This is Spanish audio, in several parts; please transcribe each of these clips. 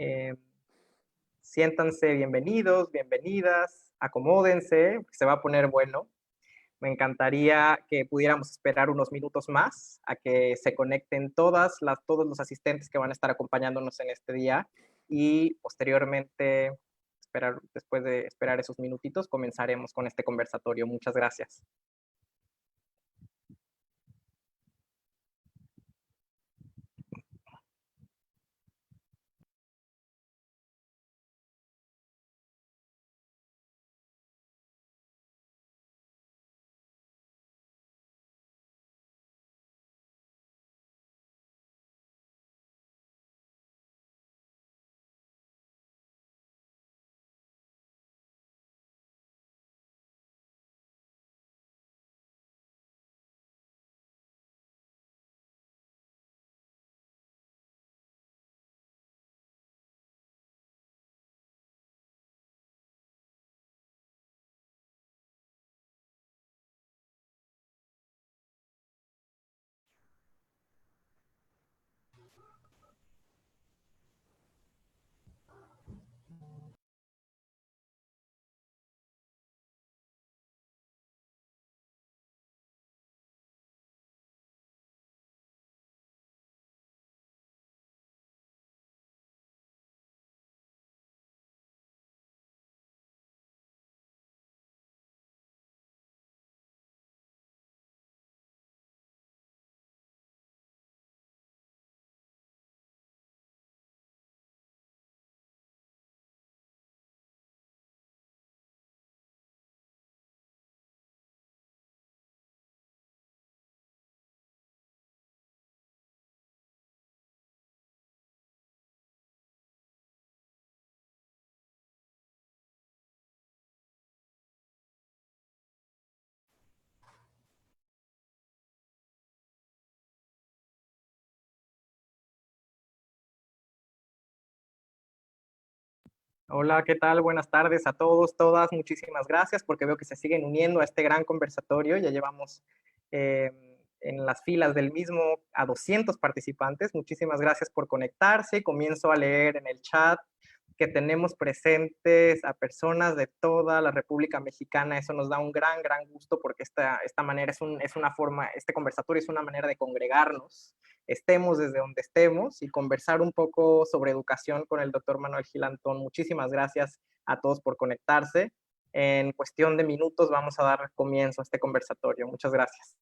Eh, Siéntanse bienvenidos, bienvenidas, acomódense, se va a poner bueno. Me encantaría que pudiéramos esperar unos minutos más a que se conecten todos los asistentes que van a estar acompañándonos en este día y posteriormente, después de esperar esos minutitos, comenzaremos con este conversatorio. Muchas gracias. Hola, ¿qué tal? Buenas tardes a todos, todas. Muchísimas gracias porque veo que se siguen uniendo a este gran conversatorio. Ya llevamos en las filas del mismo a 200 participantes. Muchísimas gracias por conectarse. Comienzo a leer en el chat que tenemos presentes a personas de toda la República Mexicana. Eso nos da un gran gusto porque esta manera es una forma, este conversatorio es una manera de congregarnos, estemos desde donde estemos y conversar un poco sobre educación con el doctor Manuel Gilantón. Muchísimas gracias a todos por conectarse. En cuestión de minutos vamos a dar comienzo a este conversatorio. Muchas gracias.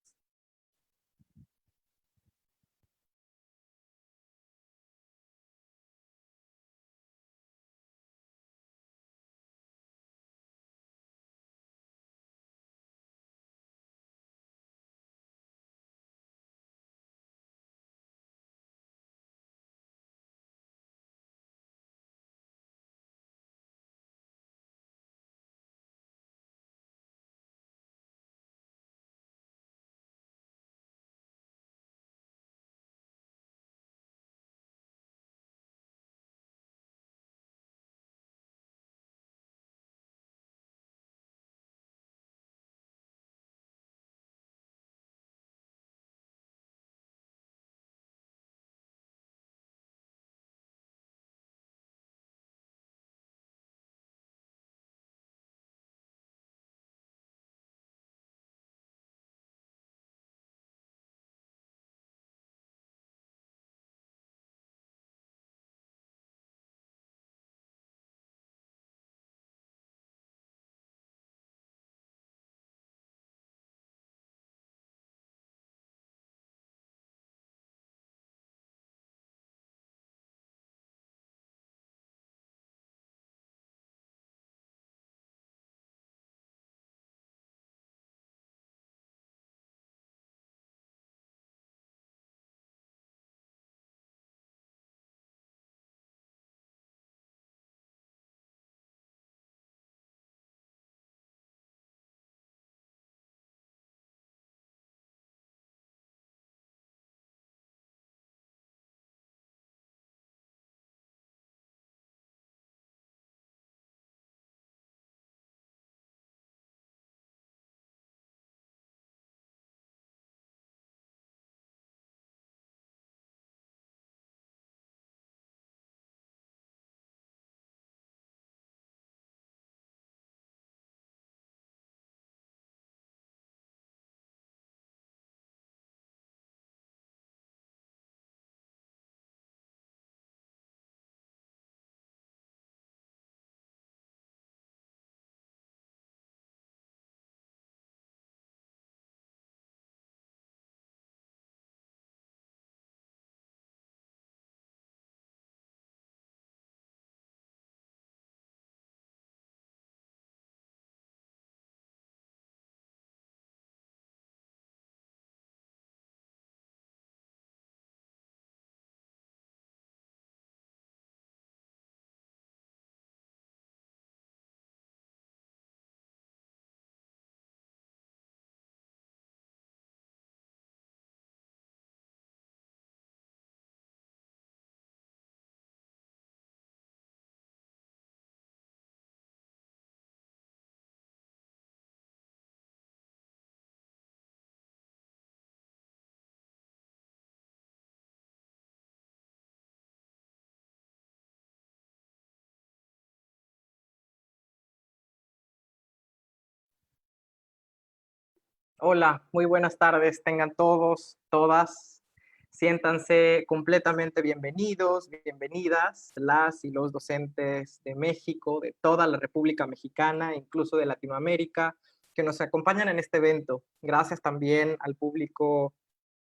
Hola, muy buenas tardes, tengan todos, todas. Siéntanse completamente bienvenidos, bienvenidas, las y los docentes de México, de toda la República Mexicana, incluso de Latinoamérica, que nos acompañan en este evento. Gracias también al público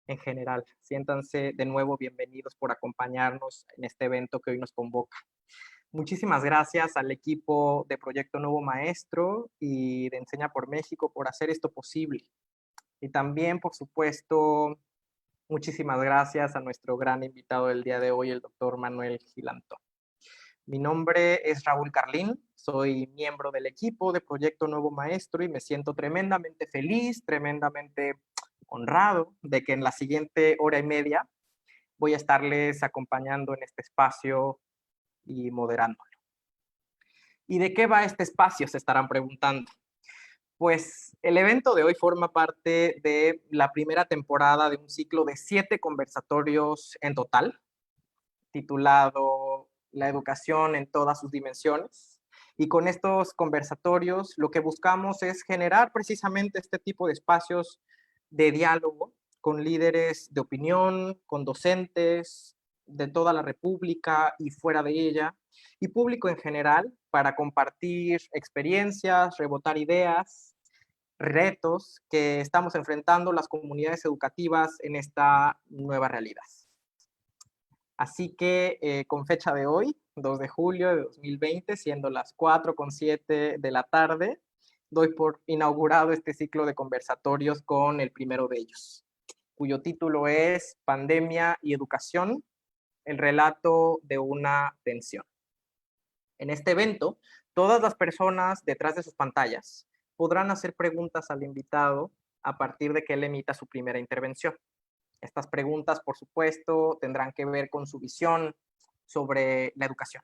en general. Siéntanse de nuevo bienvenidos por acompañarnos en este evento que hoy nos convoca. Muchísimas gracias al equipo de Proyecto Nuevo Maestro y de Enseña por México por hacer esto posible. Y también, por supuesto, muchísimas gracias a nuestro gran invitado del día de hoy, el doctor Manuel Gilantón. Mi nombre es Raúl Carlín, soy miembro del equipo de Proyecto Nuevo Maestro y me siento tremendamente feliz, tremendamente honrado de que en la siguiente hora y media voy a estarles acompañando en este espacio y moderándolo. ¿Y de qué va este espacio? Se estarán preguntando. Pues el evento de hoy forma parte de la primera temporada de un ciclo de 7 conversatorios en total, titulado La educación en todas sus dimensiones. Y con estos conversatorios lo que buscamos es generar precisamente este tipo de espacios de diálogo con líderes de opinión, con docentes de toda la República y fuera de ella, y público en general, para compartir experiencias, rebotar ideas, retos que estamos enfrentando las comunidades educativas en esta nueva realidad. Así que con fecha de hoy, 2 de julio de 2020, siendo las 4:07 de la tarde, doy por inaugurado este ciclo de conversatorios con el primero de ellos, cuyo título es Pandemia y Educación, el relato de una tensión. En este evento, todas las personas detrás de sus pantallas podrán hacer preguntas al invitado a partir de que él emita su primera intervención. Estas preguntas, por supuesto, tendrán que ver con su visión sobre la educación.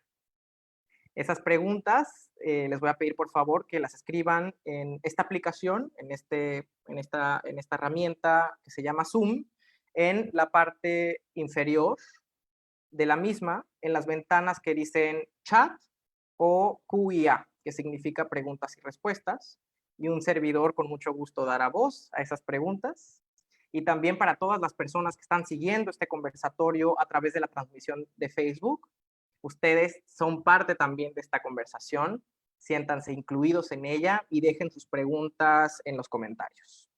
Esas preguntas les voy a pedir, por favor, que las escriban en esta aplicación, en esta herramienta que se llama Zoom, en la parte inferior de la misma, en las ventanas que dicen chat o QIA, que significa preguntas y respuestas, y un servidor con mucho gusto dará voz a esas preguntas. Y también para todas las personas que están siguiendo este conversatorio a través de la transmisión de Facebook, ustedes son parte también de esta conversación, siéntanse incluidos en ella y dejen sus preguntas en los comentarios.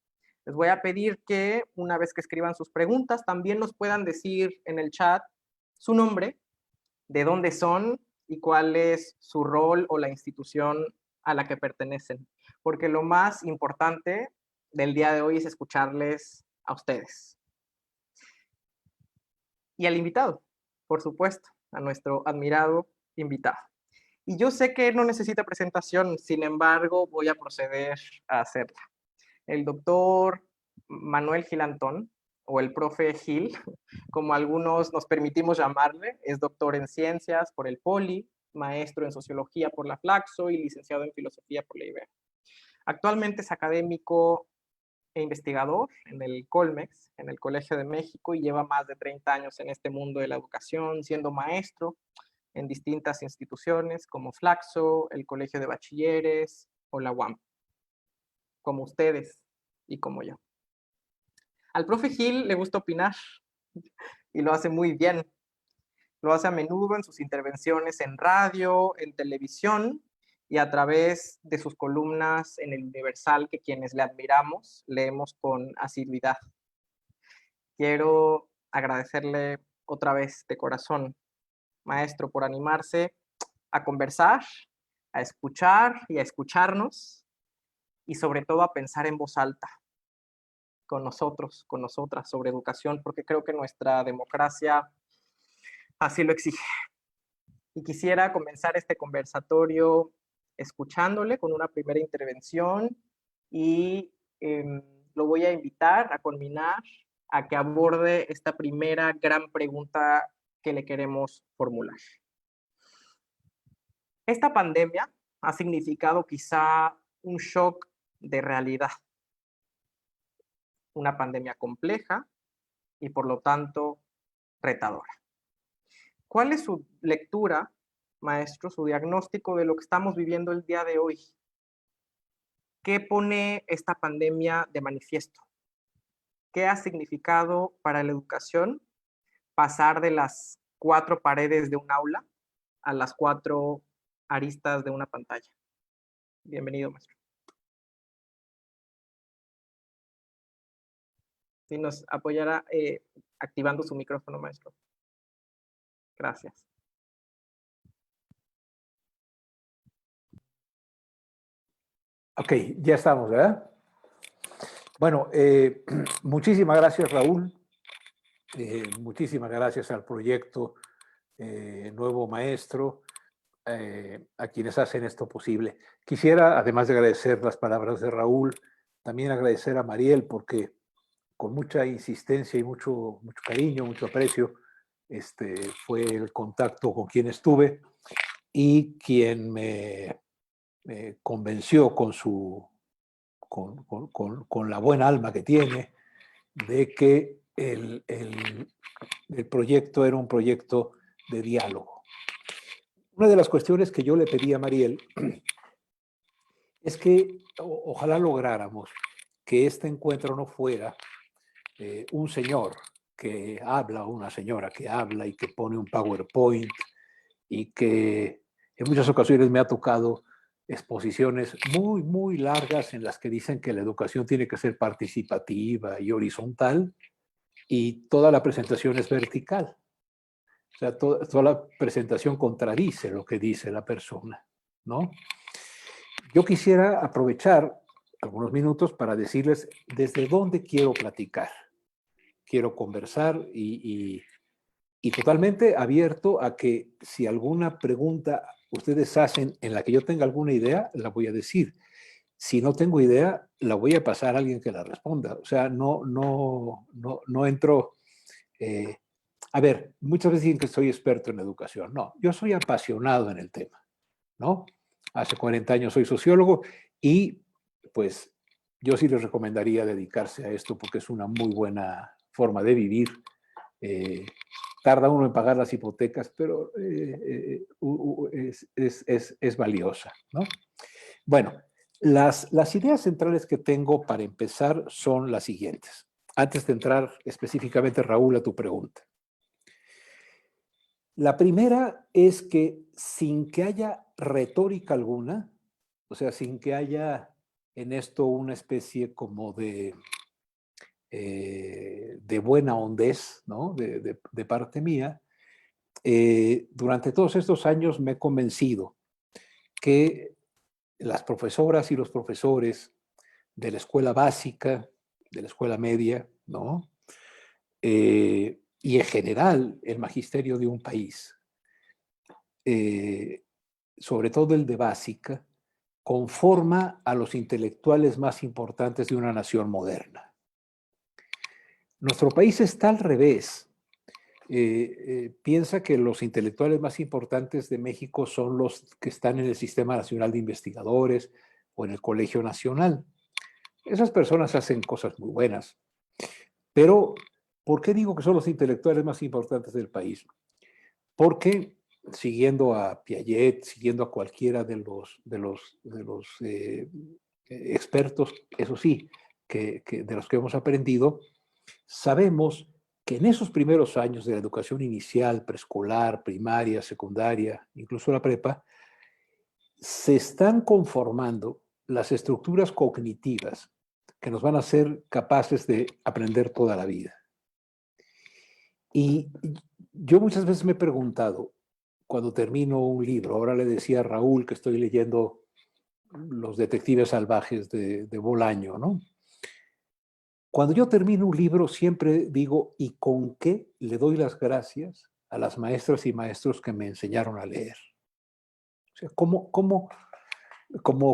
Les voy a pedir que una vez que escriban sus preguntas, también nos puedan decir en el chat su nombre, de dónde son y cuál es su rol o la institución a la que pertenecen. Porque lo más importante del día de hoy es escucharles a ustedes. Y al invitado, por supuesto, a nuestro admirado invitado. Y yo sé que no necesita presentación, sin embargo, voy a proceder a hacerla. El doctor Manuel Gilantón, o el profe Gil, como algunos nos permitimos llamarle, es doctor en ciencias por el Poli, maestro en sociología por la Flaxo y licenciado en filosofía por la Ibero. Actualmente es académico e investigador en el Colmex, en el Colegio de México, y lleva más de 30 años en este mundo de la educación, siendo maestro en distintas instituciones como Flaxo, el Colegio de Bachilleres o la UAM, como ustedes y como yo. Al profe Gil le gusta opinar y lo hace muy bien. Lo hace a menudo en sus intervenciones en radio, en televisión y a través de sus columnas en el Universal, que quienes le admiramos leemos con asiduidad. Quiero agradecerle otra vez de corazón, maestro, por animarse a conversar, a escuchar y a escucharnos, y sobre todo a pensar en voz alta con nosotros, con nosotras, sobre educación, porque creo que nuestra democracia así lo exige. Y quisiera comenzar este conversatorio escuchándole con una primera intervención y lo voy a invitar a culminar a que aborde esta primera gran pregunta que le queremos formular. Esta pandemia ha significado quizá un shock de realidad, una pandemia compleja y por lo tanto retadora. ¿Cuál es su lectura, maestro, su diagnóstico de lo que estamos viviendo el día de hoy? ¿qué pone esta pandemia de manifiesto? ¿Qué ha significado para la educación pasar de las 4 paredes de un aula a las 4 aristas de una pantalla? Bienvenido, maestro. Si nos apoyara activando su micrófono, maestro. Gracias. Ok, ya estamos, ¿verdad? Bueno, muchísimas gracias, Raúl. Muchísimas gracias al proyecto Nuevo Maestro, a quienes hacen esto posible. Quisiera, además de agradecer las palabras de Raúl, también agradecer a Mariel, porque con mucha insistencia y mucho cariño, mucho aprecio, fue el contacto con quien estuve y quien me convenció con la buena alma que tiene de que el proyecto era un proyecto de diálogo. Una de las cuestiones que yo le pedí a Mariel es que ojalá lográramos que este encuentro no fuera un señor que habla o una señora que habla y que pone un PowerPoint y que en muchas ocasiones me ha tocado exposiciones muy largas en las que dicen que la educación tiene que ser participativa y horizontal y toda la presentación es vertical. O sea, toda la presentación contradice lo que dice la persona, ¿no? Yo quisiera aprovechar algunos minutos para decirles desde dónde quiero platicar. Quiero conversar y totalmente abierto a que si alguna pregunta ustedes hacen en la que yo tenga alguna idea, la voy a decir. Si no tengo idea, la voy a pasar a alguien que la responda. O sea, no entro... a ver, muchas veces dicen que soy experto en educación. No, yo soy apasionado en el tema, ¿no? Hace 40 años soy sociólogo y pues yo sí les recomendaría dedicarse a esto porque es una muy buena forma de vivir. Tarda uno en pagar las hipotecas, pero es valiosa, ¿no? Bueno, las ideas centrales que tengo para empezar son las siguientes. Antes de entrar específicamente, Raúl, a tu pregunta. La primera es que sin que haya retórica alguna, o sea, sin que haya en esto una especie como de buena hondez, ¿no? de parte mía, durante todos estos años me he convencido que las profesoras y los profesores de la escuela básica, de la escuela media, ¿no? Y en general el magisterio de un país, sobre todo el de básica, conforma a los intelectuales más importantes de una nación moderna. Nuestro país está al revés. Piensa que los intelectuales más importantes de México son los que están en el Sistema Nacional de Investigadores o en el Colegio Nacional. Esas personas hacen cosas muy buenas. Pero, ¿por qué digo que son los intelectuales más importantes del país? Porque, siguiendo a Piaget, siguiendo a cualquiera de los expertos, eso sí, de los que hemos aprendido, sabemos que en esos primeros años de la educación inicial, preescolar, primaria, secundaria, incluso la prepa, se están conformando las estructuras cognitivas que nos van a hacer capaces de aprender toda la vida. Y yo muchas veces me he preguntado, cuando termino un libro, ahora le decía a Raúl que estoy leyendo Los detectives salvajes de Bolaño, ¿no? Cuando yo termino un libro siempre digo, ¿y con qué le doy las gracias a las maestras y maestros que me enseñaron a leer? O sea, como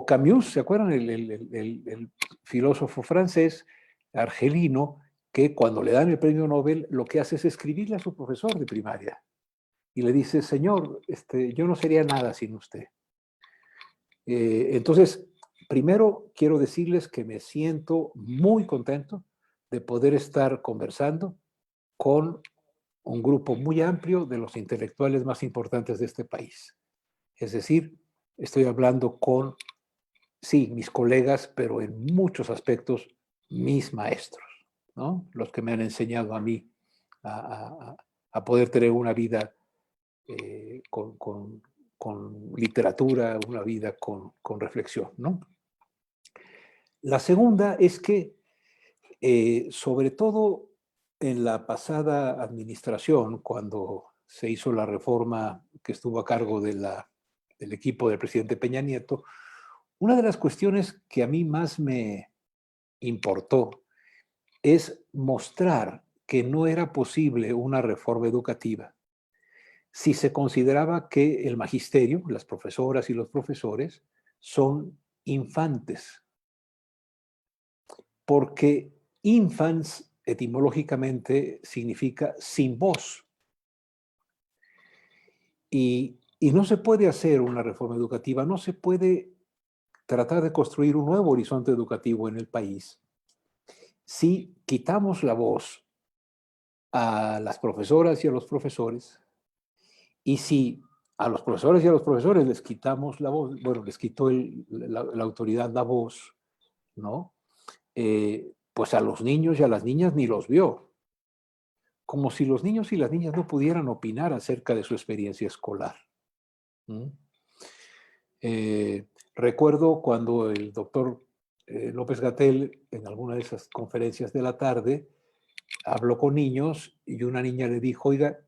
Camus, ¿se acuerdan? El filósofo francés, argelino, que cuando le dan el premio Nobel lo que hace es escribirle a su profesor de primaria y le dice, señor, yo no sería nada sin usted. Entonces, primero quiero decirles que me siento muy contento de poder estar conversando con un grupo muy amplio de los intelectuales más importantes de este país. Es decir, estoy hablando con sí, mis colegas, pero en muchos aspectos mis maestros, ¿no? Los que me han enseñado a mí a poder tener una vida con literatura, una vida con reflexión, ¿no? La segunda es que, sobre todo en la pasada administración, cuando se hizo la reforma que estuvo a cargo del equipo del presidente Peña Nieto, una de las cuestiones que a mí más me importó es mostrar que no era posible una reforma educativa si se consideraba que el magisterio, las profesoras y los profesores, son infantes, porque infans etimológicamente significa sin voz. Y no se puede hacer una reforma educativa, no se puede tratar de construir un nuevo horizonte educativo en el país si quitamos la voz a las profesoras y a los profesores, y si a los profesores y a los profesores les quitamos la voz, bueno, les quitó la autoridad la voz, ¿no? Pues a los niños y a las niñas ni los vio. Como si los niños y las niñas no pudieran opinar acerca de su experiencia escolar. ¿Mm? Recuerdo cuando el doctor López Gatell, en alguna de esas conferencias de la tarde, habló con niños y una niña le dijo, oiga,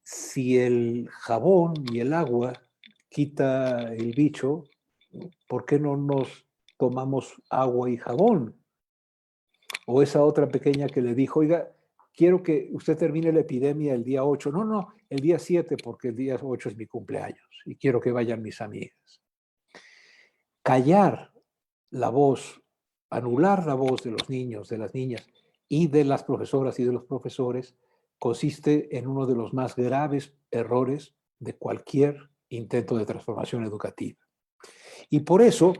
si el jabón y el agua quita el bicho, ¿por qué no nos tomamos agua y jabón? O esa otra pequeña que le dijo, oiga, quiero que usted termine la epidemia el día 8. No, no, el día 7 porque el día 8 es mi cumpleaños y quiero que vayan mis amigas. Callar la voz, anular la voz de los niños, de las niñas y de las profesoras y de los profesores consiste en uno de los más graves errores de cualquier intento de transformación educativa. Y por eso,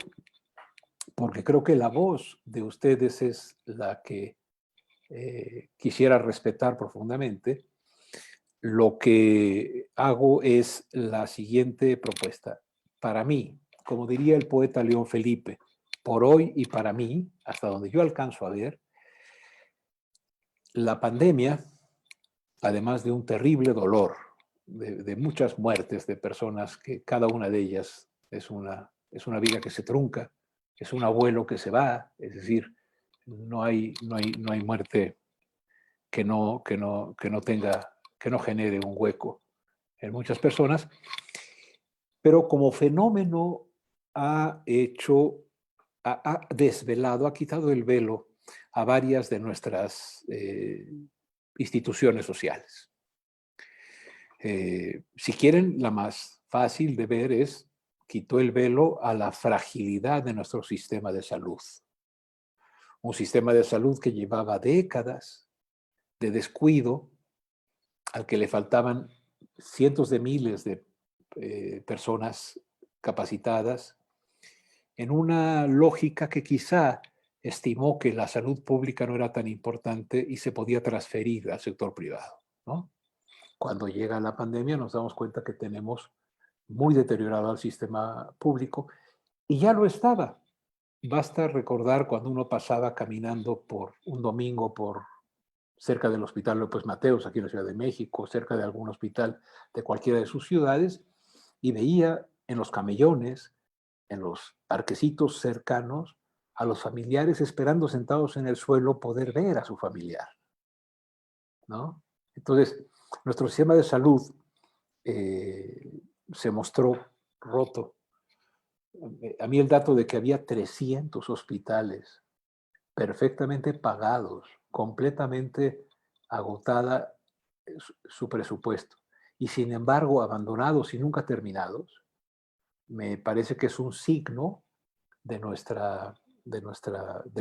porque creo que la voz de ustedes es la que quisiera respetar profundamente, lo que hago es la siguiente propuesta. Para mí, como diría el poeta León Felipe, por hoy y para mí, hasta donde yo alcanzo a ver, la pandemia, además de un terrible dolor, de muchas muertes de personas que cada una de ellas es una vida que se trunca, es un abuelo que se va, es decir, no hay muerte que no tenga, que no genere un hueco en muchas personas, pero como fenómeno ha desvelado, ha quitado el velo a varias de nuestras instituciones sociales. Si quieren, la más fácil de ver es, quitó el velo a la fragilidad de nuestro sistema de salud. Un sistema de salud que llevaba décadas de descuido, al que le faltaban cientos de miles de personas capacitadas, en una lógica que quizá estimó que la salud pública no era tan importante y se podía transferir al sector privado, ¿no? Cuando llega la pandemia nos damos cuenta que tenemos muy deteriorado el sistema público y ya lo estaba. Basta recordar cuando uno pasaba caminando por un domingo por cerca del Hospital López Mateos, aquí en la Ciudad de México, cerca de algún hospital de cualquiera de sus ciudades, y veía en los camellones, en los parquecitos cercanos, a los familiares esperando sentados en el suelo poder ver a su familiar, ¿no? Entonces, nuestro sistema de salud se mostró roto. A mí el dato de que había 300 hospitales perfectamente pagados, completamente agotada su presupuesto, y sin embargo abandonados y nunca terminados, me parece que es un signo de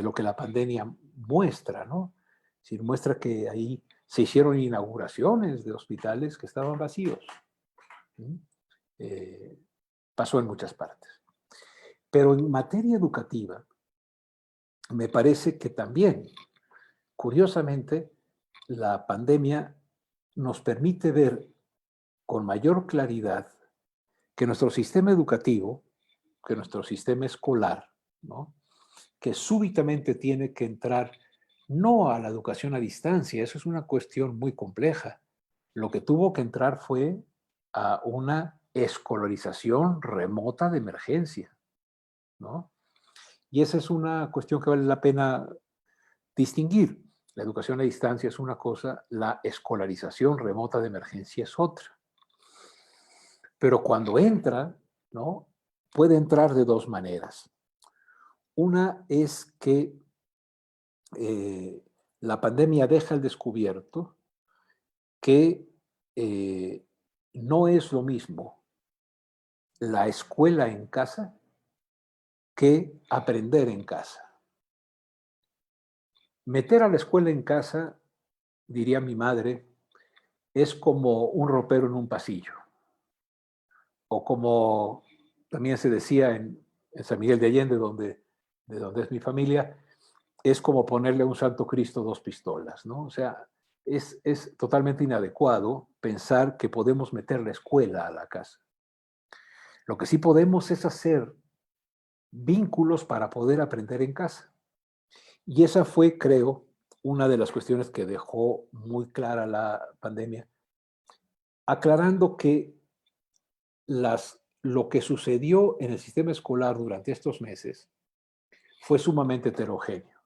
lo que la pandemia muestra, ¿no? Es decir, muestra que ahí se hicieron inauguraciones de hospitales que estaban vacíos. Pasó en muchas partes. Pero en materia educativa, me parece que también, curiosamente, la pandemia nos permite ver con mayor claridad que nuestro sistema educativo, que nuestro sistema escolar, ¿no? Que súbitamente tiene que entrar no a la educación a distancia, eso es una cuestión muy compleja. Lo que tuvo que entrar fue a una escolarización remota de emergencia, ¿no? Y esa es una cuestión que vale la pena distinguir. La educación a distancia es una cosa, la escolarización remota de emergencia es otra. Pero cuando entra, ¿no? Puede entrar de dos maneras. Una es que la pandemia deja al descubierto que no es lo mismo la escuela en casa que aprender en casa. Meter a la escuela en casa, diría mi madre, es como un ropero en un pasillo. O como también se decía en San Miguel de Allende, de donde es mi familia, es como ponerle a un Santo Cristo dos pistolas, ¿no? O sea, es totalmente inadecuado pensar que podemos meter la escuela a la casa. Lo que sí podemos es hacer vínculos para poder aprender en casa. Y esa fue, creo, una de las cuestiones que dejó muy clara la pandemia, aclarando que lo que sucedió en el sistema escolar durante estos meses fue sumamente heterogéneo.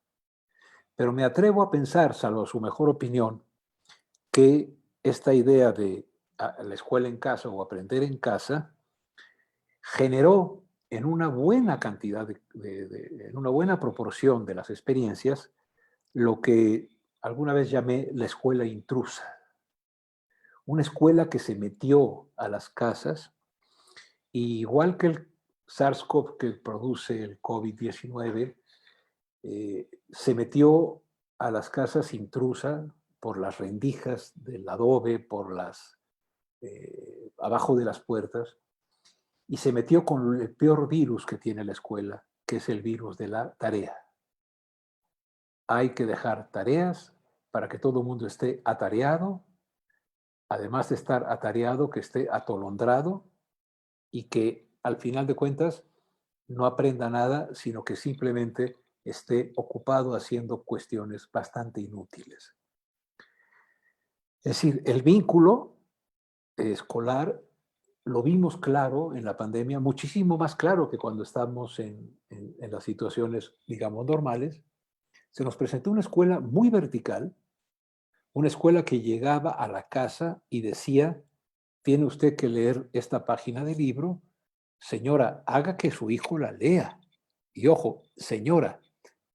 Pero me atrevo a pensar, salvo su mejor opinión, que esta idea de la escuela en casa o aprender en casa generó en una buena cantidad, en una buena proporción de las experiencias, lo que alguna vez llamé la escuela intrusa. Una escuela que se metió a las casas, y igual que el SARS-CoV que produce el COVID-19, se metió a las casas intrusa por las rendijas del adobe, por abajo de las puertas, y se metió con el peor virus que tiene la escuela, que es el virus de la tarea. Hay que dejar tareas para que todo el mundo esté atareado, además de estar atareado, que esté atolondrado y que al final de cuentas no aprenda nada, sino que simplemente esté ocupado haciendo cuestiones bastante inútiles. Es decir, el vínculo escolar lo vimos claro en la pandemia, muchísimo más claro que cuando estamos en las situaciones, digamos, normales. Se nos presentó una escuela muy vertical, una escuela que llegaba a la casa y decía, tiene usted que leer esta página del libro, señora, haga que su hijo la lea. Y ojo, señora,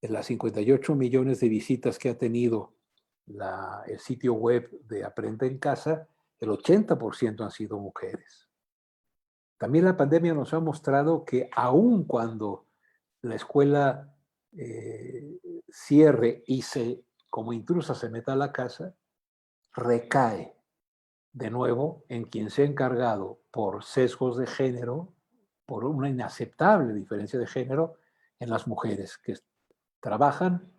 en las 58 millones de visitas que ha tenido el sitio web de Aprende en Casa, el 80% han sido mujeres. También la pandemia nos ha mostrado que aun cuando la escuela cierre y como intrusa se meta a la casa, recae de nuevo en quien se ha encargado por sesgos de género, por una inaceptable diferencia de género en las mujeres que trabajan,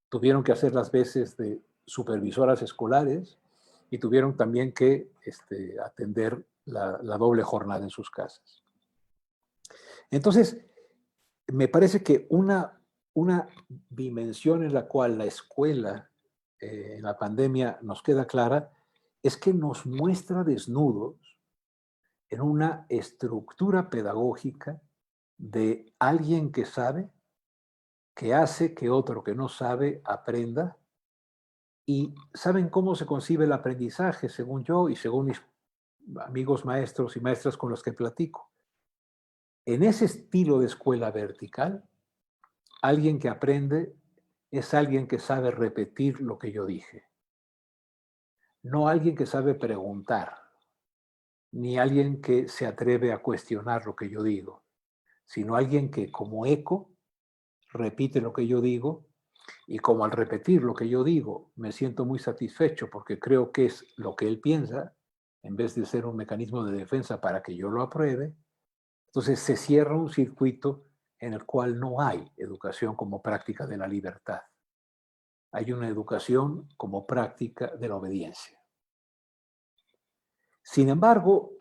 tuvieron que hacer las veces de supervisoras escolares y tuvieron también que atender la doble jornada en sus casas. Entonces, me parece que una dimensión en la cual la escuela en la pandemia nos queda clara es que nos muestra desnudos en una estructura pedagógica de alguien que sabe, que hace que otro que no sabe aprenda. Y saben cómo se concibe el aprendizaje, según yo y según mis amigos maestros y maestras con los que platico. En ese estilo de escuela vertical, alguien que aprende es alguien que sabe repetir lo que yo dije. No alguien que sabe preguntar, ni alguien que se atreve a cuestionar lo que yo digo, sino alguien que como eco repite lo que yo digo y como al repetir lo que yo digo me siento muy satisfecho porque creo que es lo que él piensa, en vez de ser un mecanismo de defensa para que yo lo apruebe, entonces se cierra un circuito en el cual no hay educación como práctica de la libertad. Hay una educación como práctica de la obediencia. Sin embargo,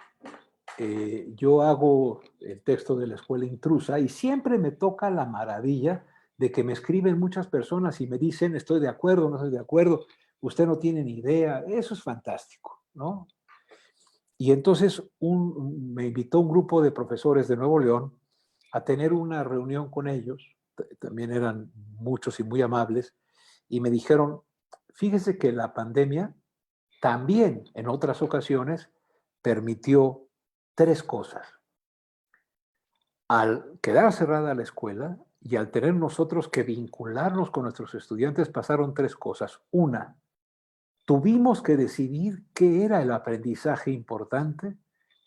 yo hago el texto de la escuela intrusa, y siempre me toca la maravilla de que me escriben muchas personas y me dicen, estoy de acuerdo, no estoy de acuerdo, usted no tiene ni idea. Eso es fantástico, ¿no? Y entonces me invitó un grupo de profesores de Nuevo León a tener una reunión con ellos, también eran muchos y muy amables, y me dijeron, fíjese que la pandemia también en otras ocasiones permitió tres cosas. Al quedar cerrada la escuela y al tener nosotros que vincularnos con nuestros estudiantes, pasaron tres cosas. Una, tuvimos que decidir qué era el aprendizaje importante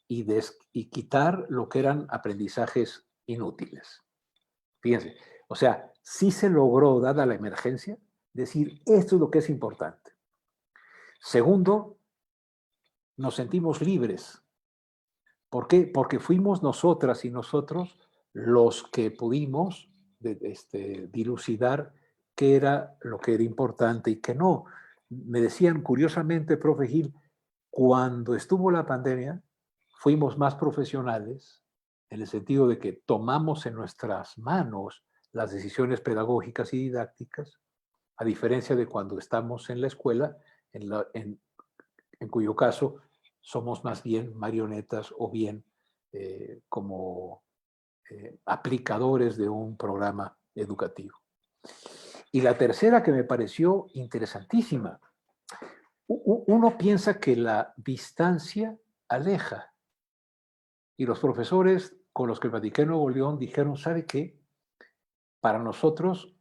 y quitar lo que eran aprendizajes inútiles. Fíjense, o sea, sí se logró, dada la emergencia, decir esto es lo que es importante. Segundo, nos sentimos libres. ¿Por qué? Porque fuimos nosotras y nosotros los que pudimos dilucidar qué era lo que era importante y qué no. Me decían curiosamente, profe Gil, cuando estuvo la pandemia, fuimos más profesionales en el sentido de que tomamos en nuestras manos las decisiones pedagógicas y didácticas, a diferencia de cuando estamos en la escuela, en cuyo caso somos más bien marionetas o bien como aplicadores de un programa educativo. Y la tercera que me pareció interesantísima, uno piensa que la distancia aleja, y los profesores con los que platiqué en Nuevo León dijeron, ¿sabe qué? Para nosotros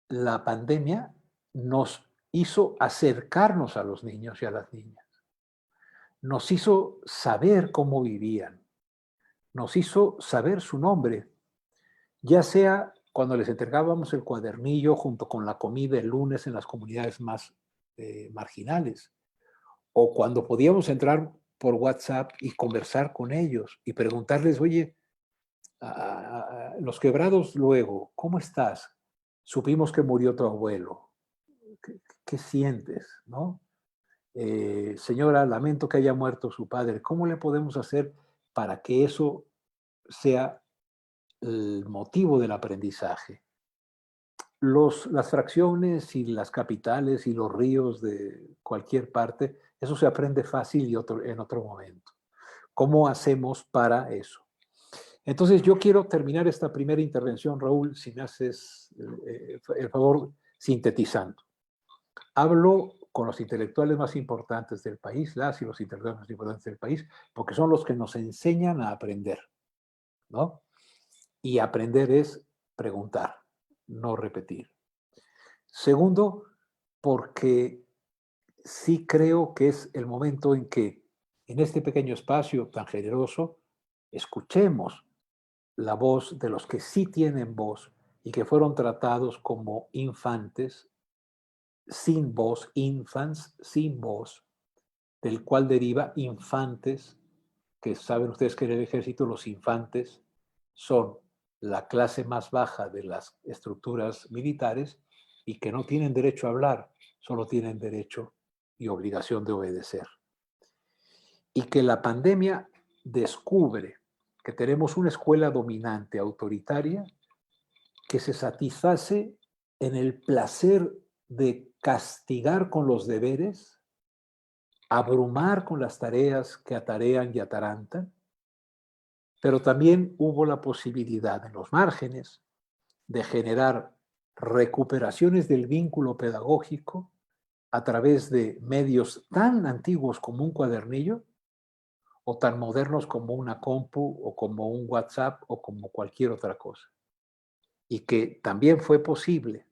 la pandemia nos hizo acercarnos a los niños y a las niñas, nos hizo saber cómo vivían, nos hizo saber su nombre, ya sea cuando les entregábamos el cuadernillo junto con la comida el lunes en las comunidades más marginales, o cuando podíamos entrar por WhatsApp y conversar con ellos y preguntarles, oye, los quebrados luego, ¿cómo estás? Supimos que murió tu abuelo. ¿Qué sientes? ¿No? Señora, lamento que haya muerto su padre. ¿Cómo le podemos hacer para que eso sea el motivo del aprendizaje? Las fracciones y las capitales y los ríos de cualquier parte, eso se aprende fácil y en otro momento. ¿Cómo hacemos para eso? Entonces yo quiero terminar esta primera intervención, Raúl, si me haces el favor, sintetizando. Hablo con los intelectuales más importantes del país, las y los intelectuales más importantes del país, porque son los que nos enseñan a aprender, ¿no? Y aprender es preguntar, no repetir. Segundo, porque sí creo que es el momento en que en este pequeño espacio tan generoso escuchemos la voz de los que sí tienen voz y que fueron tratados como infantes, sin voz, infants, sin voz, del cual deriva infantes, que saben ustedes que en el ejército los infantes son la clase más baja de las estructuras militares y que no tienen derecho a hablar, solo tienen derecho y obligación de obedecer. Y que la pandemia descubre que tenemos una escuela dominante, autoritaria, que se satisface en el placer de castigar con los deberes, abrumar con las tareas que atarean y atarantan, pero también hubo la posibilidad en los márgenes de generar recuperaciones del vínculo pedagógico a través de medios tan antiguos como un cuadernillo o tan modernos como una compu o como un WhatsApp o como cualquier otra cosa. Y que también fue posible,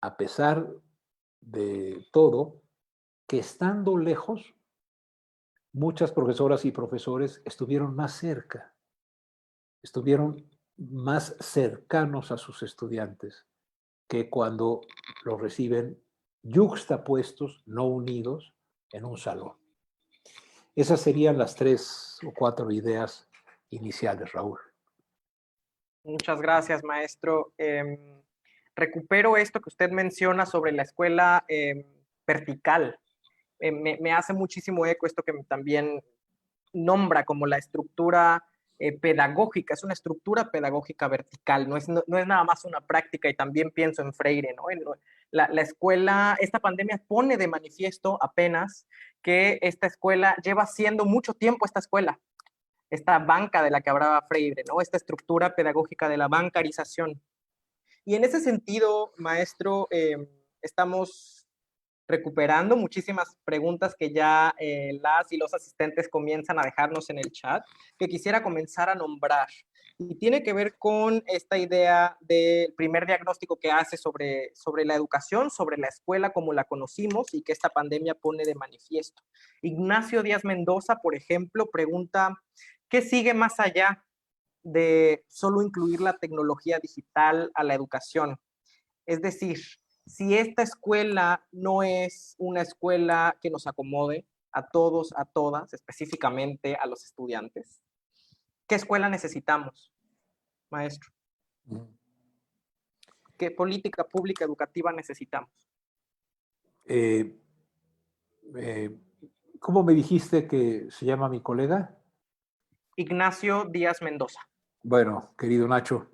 a pesar de todo, que estando lejos, muchas profesoras y profesores estuvieron más cerca, estuvieron más cercanos a sus estudiantes que cuando los reciben yuxtapuestos, no unidos, en un salón. Esas serían las 3 o 4 ideas iniciales, Raúl. Muchas gracias, maestro. Recupero esto que usted menciona sobre la escuela vertical. Me hace muchísimo eco esto que también nombra como la estructura pedagógica, es una estructura pedagógica vertical, no es nada más una práctica, y también pienso en Freire, ¿no? La escuela, esta pandemia pone de manifiesto apenas que esta escuela lleva siendo mucho tiempo esta banca de la que hablaba Freire, ¿no? Esta estructura pedagógica de la bancarización. Y en ese sentido, maestro, estamos recuperando muchísimas preguntas que ya las y los asistentes comienzan a dejarnos en el chat, que quisiera comenzar a nombrar. Y tiene que ver con esta idea del primer diagnóstico que hace sobre la educación, sobre la escuela como la conocimos y que esta pandemia pone de manifiesto. Ignacio Díaz Mendoza, por ejemplo, pregunta, ¿qué sigue más allá de solo incluir la tecnología digital a la educación? Es decir, si esta escuela no es una escuela que nos acomode a todos, a todas, específicamente a los estudiantes, ¿qué escuela necesitamos, maestro? ¿Qué política pública educativa necesitamos? Eh, eh, ¿Cómo me dijiste que se llama mi colega? Ignacio Díaz Mendoza. Bueno, querido Nacho,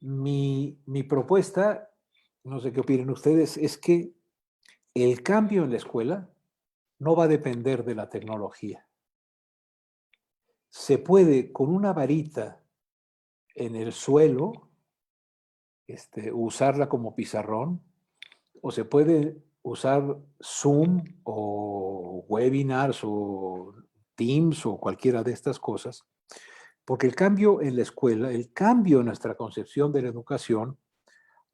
mi propuesta, no sé qué opinen ustedes, es que el cambio en la escuela no va a depender de la tecnología. Se puede con una varita en el suelo usarla como pizarrón, o se puede usar Zoom o webinars o Teams o cualquiera de estas cosas, porque el cambio en la escuela, el cambio en nuestra concepción de la educación,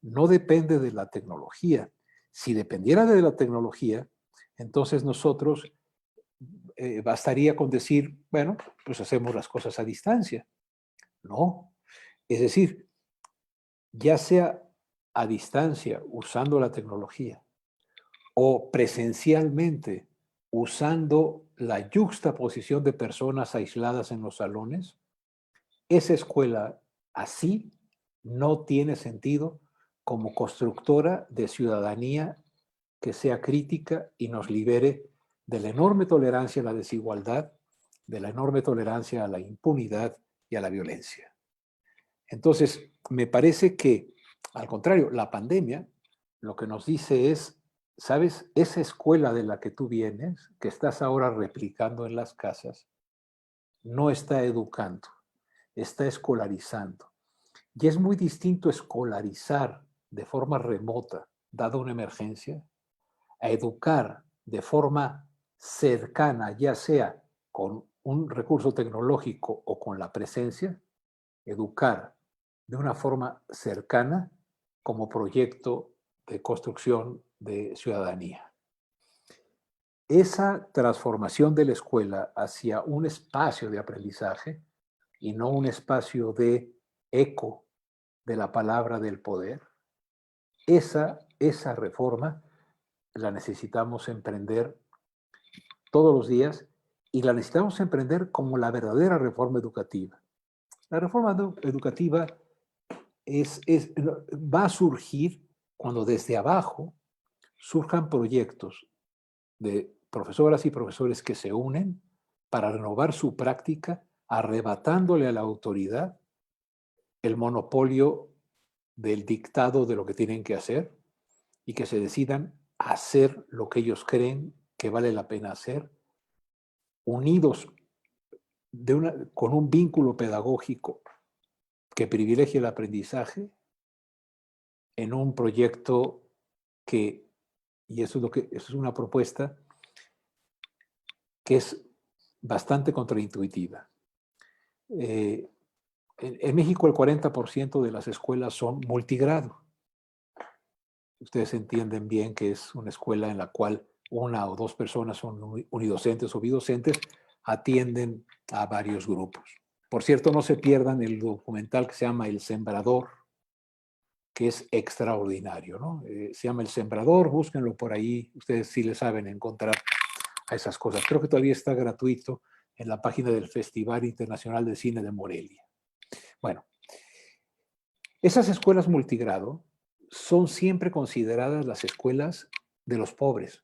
no depende de la tecnología. Si dependiera de la tecnología, entonces nosotros bastaría con decir, bueno, pues hacemos las cosas a distancia. No. Es decir, ya sea a distancia usando la tecnología o presencialmente usando la yuxtaposición de personas aisladas en los salones, esa escuela así no tiene sentido como constructora de ciudadanía que sea crítica y nos libere de la enorme tolerancia a la desigualdad, de la enorme tolerancia a la impunidad y a la violencia. Entonces, me parece que, al contrario, la pandemia lo que nos dice es, ¿sabes? Esa escuela de la que tú vienes, que estás ahora replicando en las casas, no está educando, está escolarizando. Y es muy distinto escolarizar de forma remota, dada una emergencia, a educar de forma cercana, ya sea con un recurso tecnológico o con la presencia, educar de una forma cercana como proyecto de construcción de ciudadanía. Esa transformación de la escuela hacia un espacio de aprendizaje y no un espacio de eco de la palabra del poder, esa reforma la necesitamos emprender todos los días y la necesitamos emprender como la verdadera reforma educativa. La reforma educativa va a surgir cuando desde abajo surjan proyectos de profesoras y profesores que se unen para renovar su práctica, arrebatándole a la autoridad el monopolio del dictado de lo que tienen que hacer y que se decidan a hacer lo que ellos creen que vale la pena hacer, unidos con un vínculo pedagógico que privilegie el aprendizaje en un proyecto que, y eso es una propuesta que es bastante contraintuitiva. En México el 40% de las escuelas son multigrado. Ustedes entienden bien que es una escuela en la cual una o dos personas son unidocentes o bidocentes, atienden a varios grupos. Por cierto, no se pierdan el documental que se llama El Sembrador, que es extraordinario, ¿no? Se llama El Sembrador, búsquenlo por ahí, ustedes sí le saben encontrar a esas cosas. Creo que todavía está gratuito en la página del Festival Internacional de Cine de Morelia. Bueno, esas escuelas multigrado son siempre consideradas las escuelas de los pobres.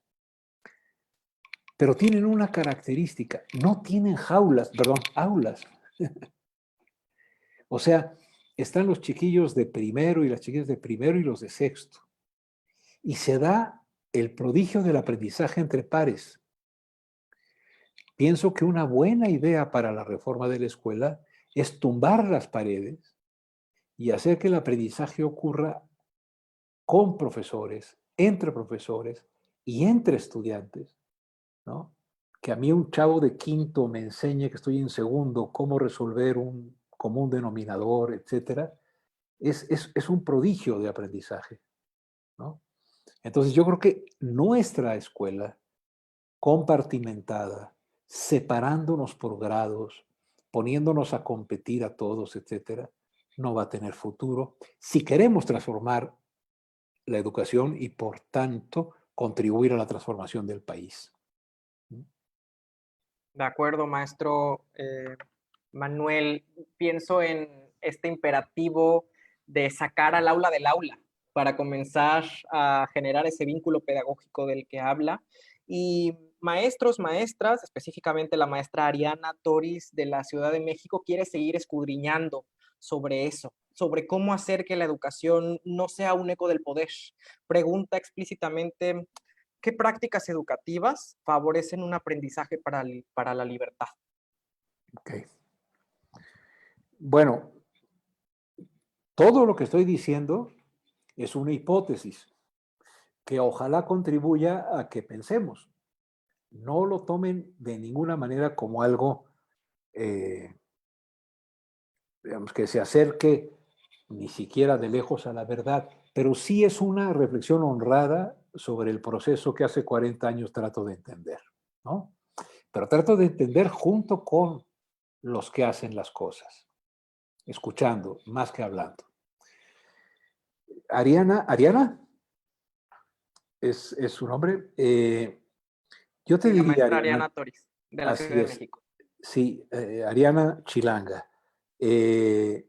pero tienen una característica, no tienen aulas. O sea, están los chiquillos de primero y las chiquillas de primero y los de sexto. Y se da el prodigio del aprendizaje entre pares. Pienso que una buena idea para la reforma de la escuela es tumbar las paredes y hacer que el aprendizaje ocurra con profesores y entre estudiantes, ¿no? Que a mí un chavo de quinto me enseñe que estoy en segundo cómo resolver un común denominador, etcétera, es un prodigio de aprendizaje, ¿no? Entonces yo creo que nuestra escuela compartimentada, separándonos por grados, poniéndonos a competir a todos, etcétera, no va a tener futuro si queremos transformar la educación y, por tanto, contribuir a la transformación del país. De acuerdo, maestro Manuel. Pienso en este imperativo de sacar al aula del aula para comenzar a generar ese vínculo pedagógico del que habla. Y maestros, maestras, específicamente la maestra Ariana Toris de la Ciudad de México, quiere seguir escudriñando sobre eso, sobre cómo hacer que la educación no sea un eco del poder. Pregunta explícitamente: ¿qué prácticas educativas favorecen un aprendizaje para la libertad? Okay. Bueno, todo lo que estoy diciendo es una hipótesis que ojalá contribuya a que pensemos. No lo tomen de ninguna manera como algo, digamos, que se acerque ni siquiera de lejos a la verdad, pero sí es una reflexión honrada sobre el proceso que hace 40 años trato de entender, ¿no? Pero trato de entender junto con los que hacen las cosas, escuchando más que hablando. Ariana es su nombre. Yo te Sí, la diría, maestra Ariana Ariana, Toris, de la Ciudad así de es, México. sí, Ariana Chilanga. ¿Qué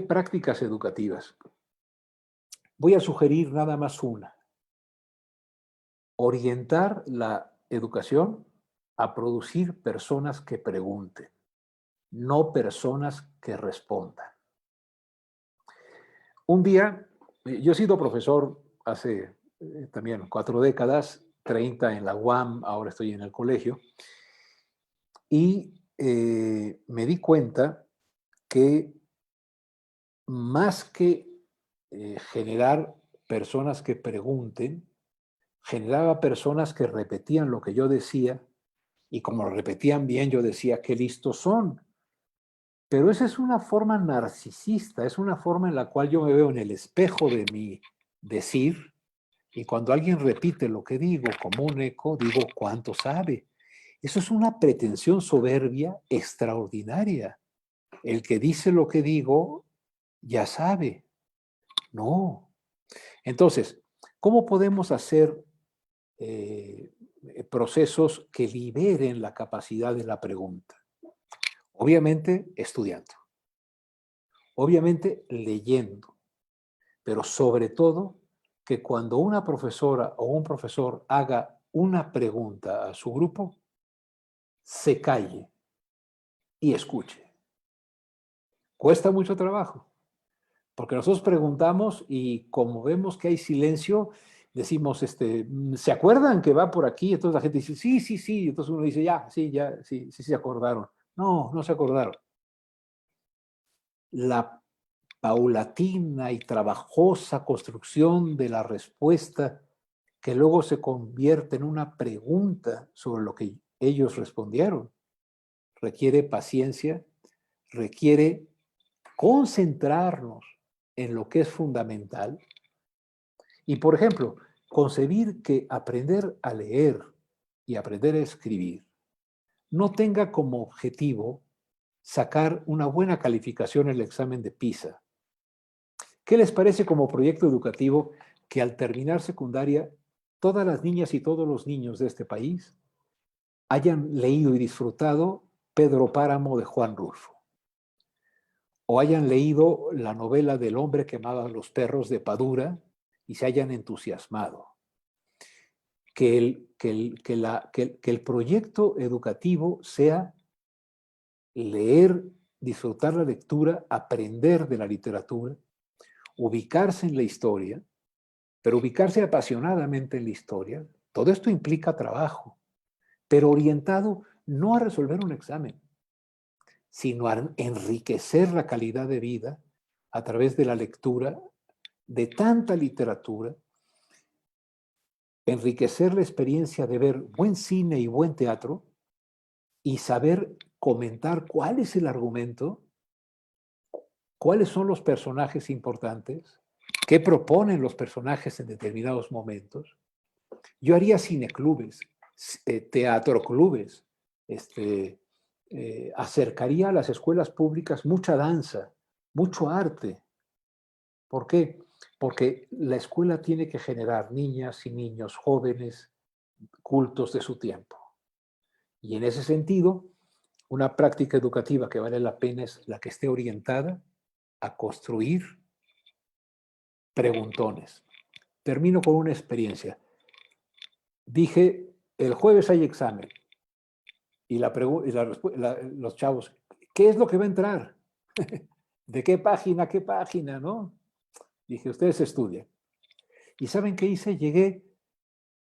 prácticas educativas? Voy a sugerir nada más una. Orientar la educación a producir personas que pregunten, no personas que respondan. Un día, yo he sido profesor hace también 4 décadas, 30 en la UAM, ahora estoy en el colegio, y me di cuenta que más que generar personas que pregunten, generaba personas que repetían lo que yo decía, y como lo repetían bien, yo decía, qué listos son. Pero esa es una forma narcisista, es una forma en la cual yo me veo en el espejo de mi decir, y cuando alguien repite lo que digo como un eco, digo, ¿cuánto sabe? Eso es una pretensión soberbia extraordinaria. El que dice lo que digo, ya sabe. No. Entonces, ¿cómo podemos hacer procesos que liberen la capacidad de la pregunta? Obviamente, estudiando. Obviamente, leyendo. Pero sobre todo, que cuando una profesora o un profesor haga una pregunta a su grupo, se calle y escuche. Cuesta mucho trabajo, porque nosotros preguntamos y como vemos que hay silencio, decimos, ¿se acuerdan que va por aquí? Entonces la gente dice, sí, sí, sí. Entonces uno dice, ya, sí, sí se acordaron. No, no se acordaron. La paulatina y trabajosa construcción de la respuesta que luego se convierte en una pregunta sobre lo que ellos respondieron, requiere paciencia, requiere concentrarnos en lo que es fundamental. Y, por ejemplo, concebir que aprender a leer y aprender a escribir no tenga como objetivo sacar una buena calificación en el examen de PISA. ¿Qué les parece como proyecto educativo que al terminar secundaria todas las niñas y todos los niños de este país hayan leído y disfrutado Pedro Páramo de Juan Rulfo? O hayan leído la novela del hombre que amaba a los perros de Padura y se hayan entusiasmado. que el proyecto educativo sea leer, disfrutar la lectura, aprender de la literatura, ubicarse en la historia, pero ubicarse apasionadamente en la historia. Todo esto implica trabajo, pero orientado no a resolver un examen, sino a enriquecer la calidad de vida a través de la lectura de tanta literatura, enriquecer la experiencia de ver buen cine y buen teatro y saber comentar cuál es el argumento, cuáles son los personajes importantes, qué proponen los personajes en determinados momentos. Yo haría cineclubes, teatroclubes, acercaría a las escuelas públicas mucha danza, mucho arte. ¿Por qué? Porque la escuela tiene que generar niñas y niños jóvenes cultos de su tiempo. Y en ese sentido, una práctica educativa que vale la pena es la que esté orientada a construir preguntones. Termino con una experiencia. Dije, el jueves hay examen. Y los chavos, ¿qué es lo que va a entrar? ¿De qué página, no? Dije, ustedes estudian. ¿Y saben qué hice? Llegué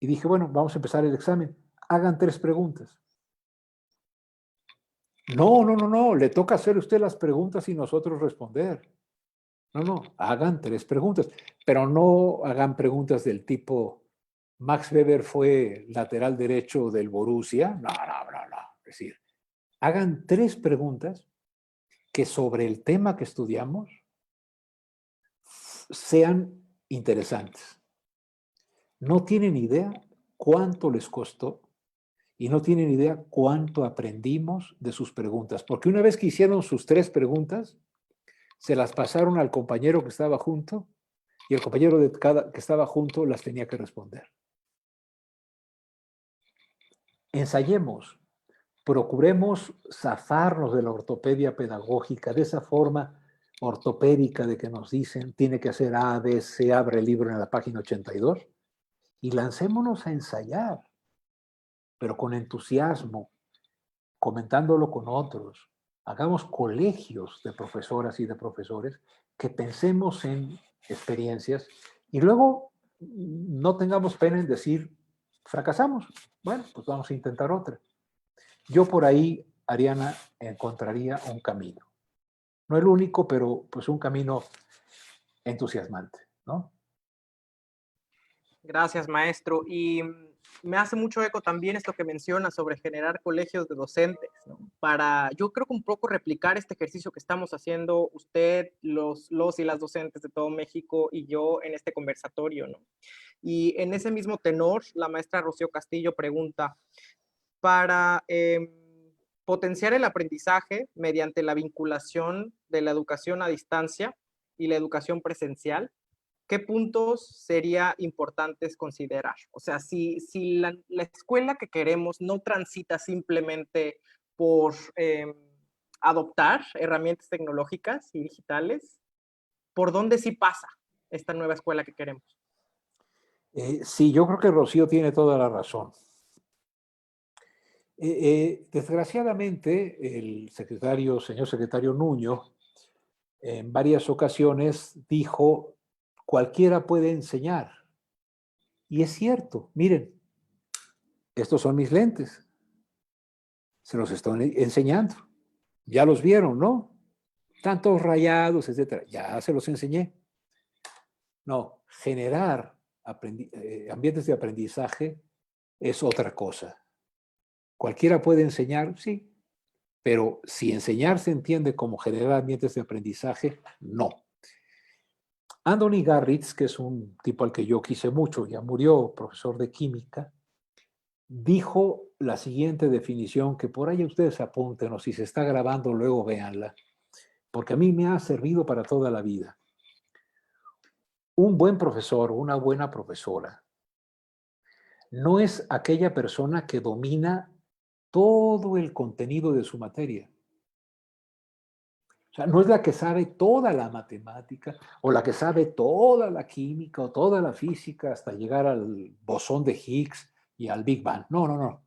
y dije, bueno, vamos a empezar el examen. Hagan 3 preguntas. No, le toca hacer usted las preguntas y nosotros responder. No, hagan 3 preguntas, pero no hagan preguntas del tipo, Max Weber fue lateral derecho del Borussia. No. Es decir, hagan 3 preguntas que sobre el tema que estudiamos sean interesantes. No tienen idea cuánto les costó y no tienen idea cuánto aprendimos de sus preguntas, porque una vez que hicieron sus 3 preguntas, se las pasaron al compañero que estaba junto y el compañero que estaba junto las tenía que responder. Ensayemos, procuremos zafarnos de la ortopedia pedagógica, de esa forma ortopédica de que nos dicen tiene que hacer A, B, C, abre el libro en la página 82 y lancémonos a ensayar, pero con entusiasmo, comentándolo con otros. Hagamos colegios de profesoras y de profesores que pensemos en experiencias y luego no tengamos pena en decir, fracasamos. Bueno, pues vamos a intentar otra. Yo por ahí, Ariana, encontraría un camino. No el único, pero pues un camino entusiasmante, ¿no? Gracias, maestro. Y me hace mucho eco también esto que menciona sobre generar colegios de docentes, ¿no? Para, yo creo que un poco replicar este ejercicio que estamos haciendo usted, los y las docentes de todo México y yo en este conversatorio, ¿no? Y en ese mismo tenor, la maestra Rocío Castillo pregunta, para potenciar el aprendizaje mediante la vinculación de la educación a distancia y la educación presencial, ¿qué puntos sería importantes considerar? O sea, si la escuela que queremos no transita simplemente por adoptar herramientas tecnológicas y digitales, ¿por dónde sí pasa esta nueva escuela que queremos? Sí, yo creo que Rocío tiene toda la razón. Desgraciadamente, el señor secretario Nuño, en varias ocasiones dijo, cualquiera puede enseñar. Y es cierto, miren, estos son mis lentes. Se los estoy enseñando. Ya los vieron, ¿no? Están todos rayados, etcétera. Ya se los enseñé. No, generar ambientes de aprendizaje es otra cosa. Cualquiera puede enseñar, sí, pero si enseñar se entiende como generar ambientes de aprendizaje, no. Anthony Garritz, que es un tipo al que yo quise mucho, ya murió, profesor de química, dijo la siguiente definición, que por ahí ustedes apunten o si se está grabando luego véanla, porque a mí me ha servido para toda la vida. Un buen profesor, una buena profesora, no es aquella persona que domina todo el contenido de su materia. O sea, no es la que sabe toda la matemática o la que sabe toda la química o toda la física hasta llegar al bosón de Higgs y al Big Bang. No, no, no.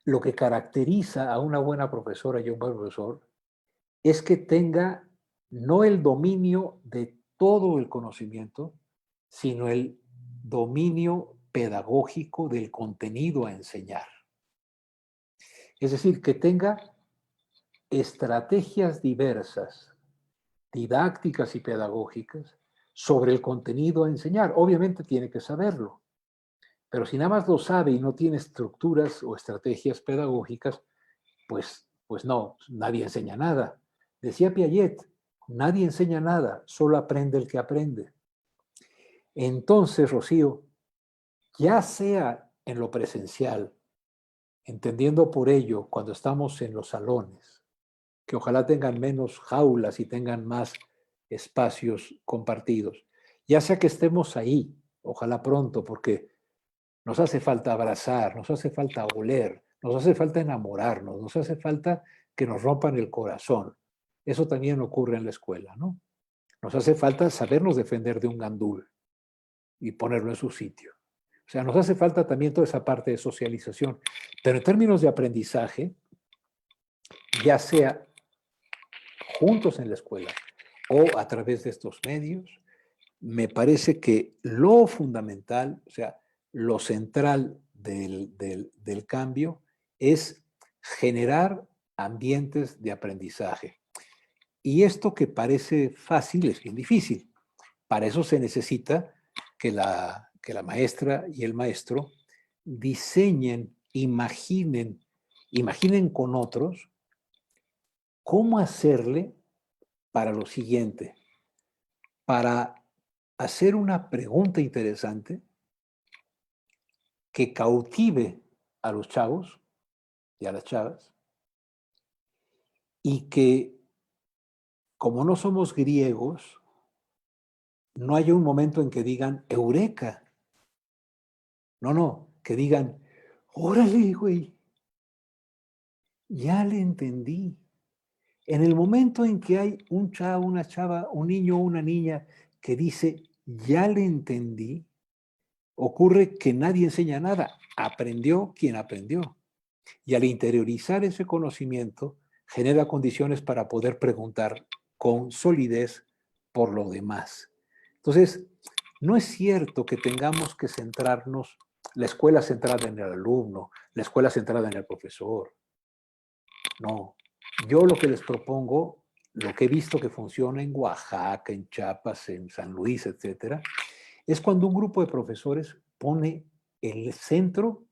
Lo que caracteriza a una buena profesora y a un buen profesor es que tenga no el dominio de todo el conocimiento, sino el dominio pedagógico del contenido a enseñar. Es decir, que tenga estrategias diversas, didácticas y pedagógicas, sobre el contenido a enseñar. Obviamente tiene que saberlo, pero si nada más lo sabe y no tiene estructuras o estrategias pedagógicas, pues no, nadie enseña nada. Decía Piaget, nadie enseña nada, solo aprende el que aprende. Entonces, Rocío, ya sea en lo presencial, entendiendo por ello cuando estamos en los salones, que ojalá tengan menos jaulas y tengan más espacios compartidos, ya sea que estemos ahí, ojalá pronto, porque nos hace falta abrazar, nos hace falta oler, nos hace falta enamorarnos, nos hace falta que nos rompan el corazón. Eso también ocurre en la escuela, ¿no? Nos hace falta sabernos defender de un gandul y ponerlo en su sitio. O sea, nos hace falta también toda esa parte de socialización. Pero en términos de aprendizaje, ya sea juntos en la escuela o a través de estos medios, me parece que lo fundamental, o sea, lo central del cambio es generar ambientes de aprendizaje. Y esto que parece fácil es bien difícil. Para eso se necesita que la maestra y el maestro diseñen, imaginen con otros cómo hacerle para lo siguiente, para hacer una pregunta interesante que cautive a los chavos y a las chavas y que, como no somos griegos, no haya un momento en que digan eureka. No, no, que digan, órale, güey, ya le entendí. En el momento en que hay un chavo, una chava, un niño o una niña que dice, ya le entendí, ocurre que nadie enseña nada. Aprendió quien aprendió. Y al interiorizar ese conocimiento, genera condiciones para poder preguntar con solidez por lo demás. Entonces, no es cierto que tengamos que centrarnos, la escuela centrada en el alumno, la escuela centrada en el profesor. No. Yo lo que les propongo, lo que he visto que funciona en Oaxaca, en Chiapas, en San Luis, etcétera, es cuando un grupo de profesores pone el centro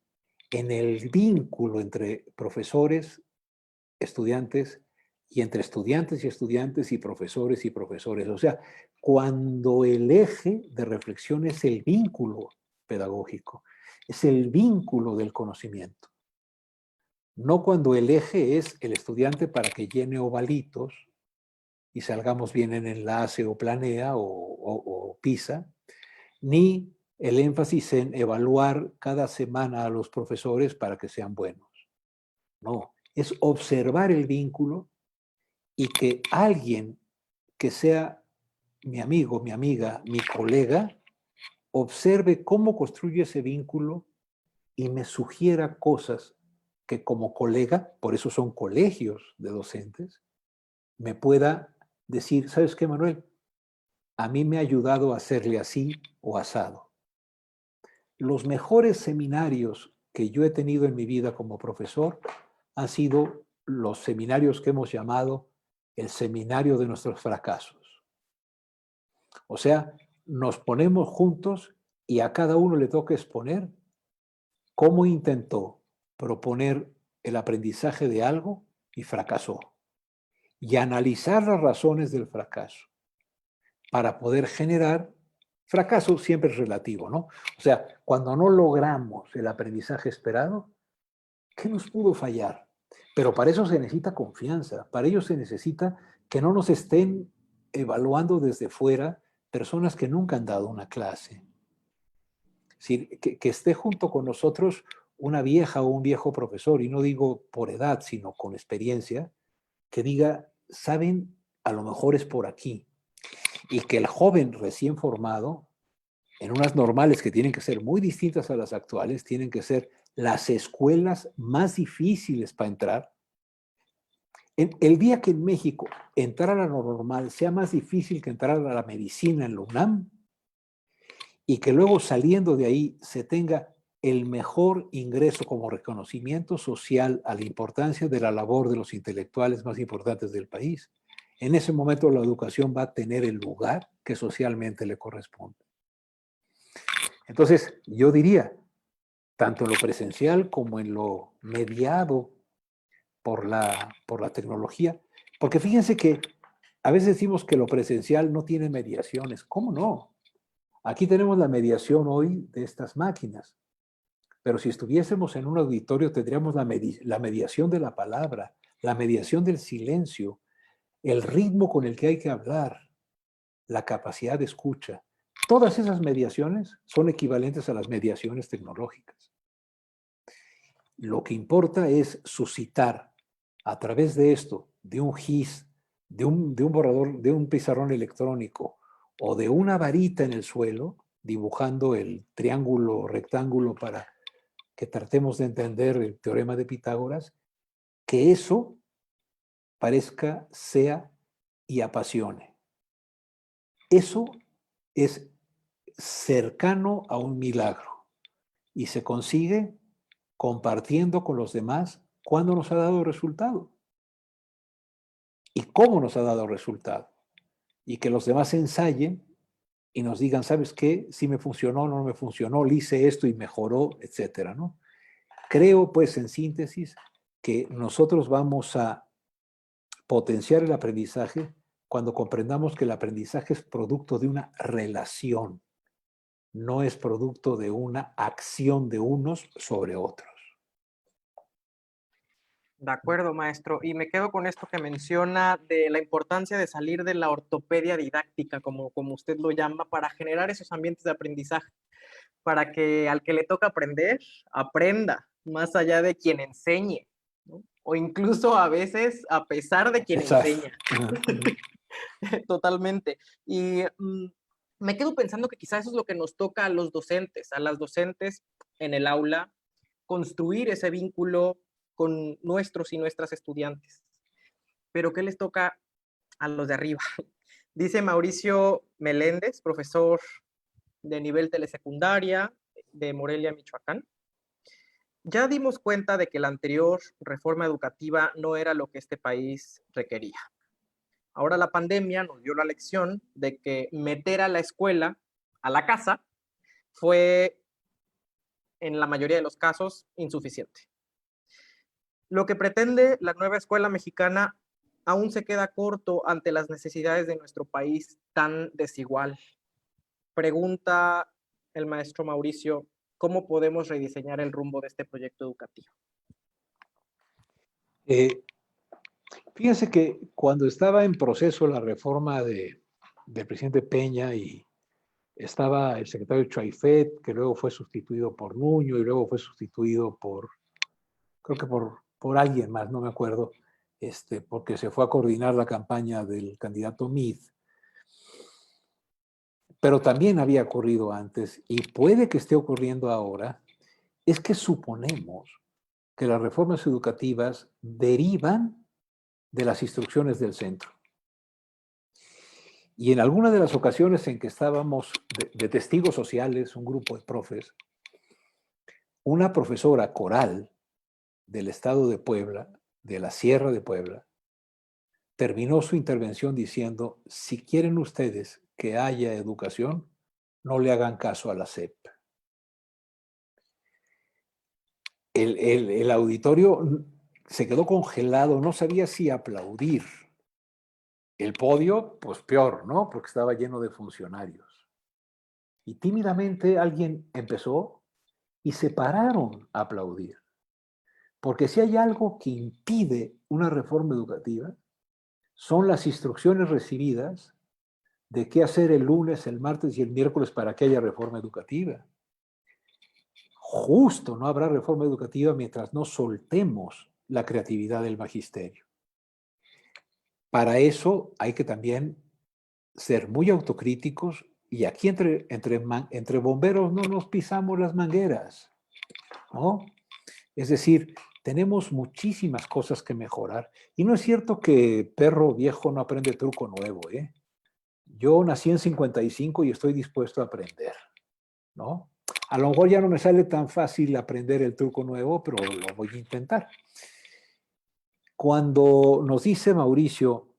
en el vínculo entre profesores, estudiantes, y entre estudiantes y estudiantes y profesores y profesores. O sea, cuando el eje de reflexión es el vínculo pedagógico, es el vínculo del conocimiento. No cuando el eje es el estudiante para que llene ovalitos y salgamos bien en enlace o planea o PISA, ni el énfasis en evaluar cada semana a los profesores para que sean buenos. No, es observar el vínculo y que alguien que sea mi amigo, mi amiga, mi colega, observe cómo construye ese vínculo y me sugiera cosas que como colega, por eso son colegios de docentes, me pueda decir, ¿sabes qué, Manuel? A mí me ha ayudado a hacerle así o asado. Los mejores seminarios que yo he tenido en mi vida como profesor han sido los seminarios que hemos llamado el seminario de nuestros fracasos. O sea, nos ponemos juntos y a cada uno le toca exponer cómo intentó proponer el aprendizaje de algo y fracasó. Y analizar las razones del fracaso para poder generar, fracaso siempre es relativo, ¿no? O sea, cuando no logramos el aprendizaje esperado, ¿qué nos pudo fallar? Pero para eso se necesita confianza, para ello se necesita que no nos estén evaluando desde fuera personas que nunca han dado una clase. Es decir, que esté junto con nosotros una vieja o un viejo profesor, y no digo por edad, sino con experiencia, que diga, saben, a lo mejor es por aquí. Y que el joven recién formado en unas normales que tienen que ser muy distintas a las actuales, tienen que ser las escuelas más difíciles para entrar. El día que en México entrar a la normal sea más difícil que entrar a la medicina en la UNAM, y que luego saliendo de ahí se tenga el mejor ingreso como reconocimiento social a la importancia de la labor de los intelectuales más importantes del país, en ese momento la educación va a tener el lugar que socialmente le corresponde. Entonces, yo diría, tanto en lo presencial como en lo mediado por la tecnología, porque fíjense que a veces decimos que lo presencial no tiene mediaciones. ¿Cómo no? Aquí tenemos la mediación hoy de estas máquinas, pero si estuviésemos en un auditorio tendríamos la mediación de la palabra, la mediación del silencio, el ritmo con el que hay que hablar, la capacidad de escucha. Todas esas mediaciones son equivalentes a las mediaciones tecnológicas. Lo que importa es suscitar a través de esto, de un GIS, de un borrador, de un pizarrón electrónico o de una varita en el suelo, dibujando el triángulo rectángulo para que tratemos de entender el teorema de Pitágoras, que eso parezca, sea y apasione. Eso es cercano a un milagro y se consigue compartiendo con los demás cuándo nos ha dado resultado y cómo nos ha dado resultado. Y que los demás ensayen y nos digan, ¿sabes qué? Si me funcionó, no me funcionó, le hice esto y mejoró, etcétera, ¿no? Creo, pues, en síntesis, que nosotros vamos a potenciar el aprendizaje cuando comprendamos que el aprendizaje es producto de una relación, no es producto de una acción de unos sobre otros. De acuerdo, maestro. Y me quedo con esto que menciona de la importancia de salir de la ortopedia didáctica, como usted lo llama, para generar esos ambientes de aprendizaje, para que al que le toca aprender, aprenda, más allá de quien enseñe, ¿no? O incluso a veces a pesar de quien enseña. Totalmente. Y me quedo pensando que quizás eso es lo que nos toca a los docentes, a las docentes en el aula, construir ese vínculo con nuestros y nuestras estudiantes. Pero ¿qué les toca a los de arriba? Dice Mauricio Meléndez, profesor de nivel telesecundaria de Morelia, Michoacán. Ya dimos cuenta de que la anterior reforma educativa no era lo que este país requería. Ahora la pandemia nos dio la lección de que meter a la escuela a la casa fue, en la mayoría de los casos, insuficiente. Lo que pretende la nueva escuela mexicana aún se queda corto ante las necesidades de nuestro país tan desigual. Pregunta el maestro Mauricio, ¿cómo podemos rediseñar el rumbo de este proyecto educativo? Fíjense que cuando estaba en proceso la reforma del presidente Peña y estaba el secretario Chaifet, que luego fue sustituido por Nuño y luego fue sustituido por, creo que por alguien más, no me acuerdo, porque se fue a coordinar la campaña del candidato Meade. Pero también había ocurrido antes y puede que esté ocurriendo ahora, es que suponemos que las reformas educativas derivan de las instrucciones del centro. Y en alguna de las ocasiones en que estábamos de testigos sociales, un grupo de profes, una profesora coral del estado de Puebla, de la Sierra de Puebla, terminó su intervención diciendo, si quieren ustedes que haya educación, no le hagan caso a la SEP. El auditorio se quedó congelado, no sabía si aplaudir. El podio, pues peor, ¿no? Porque estaba lleno de funcionarios. Y tímidamente alguien empezó y se pararon a aplaudir. Porque si hay algo que impide una reforma educativa, son las instrucciones recibidas de qué hacer el lunes, el martes y el miércoles para que haya reforma educativa. Justo no habrá reforma educativa mientras no soltemos la creatividad del magisterio. Para eso hay que también ser muy autocríticos Y aquí entre bomberos no nos pisamos las mangueras, ¿no? Es decir, tenemos muchísimas cosas que mejorar. Y no es cierto que perro viejo no aprende truco nuevo, ¿eh? Yo nací en 55 y estoy dispuesto a aprender, ¿no? A lo mejor ya no me sale tan fácil aprender el truco nuevo, pero lo voy a intentar. Cuando nos dice Mauricio,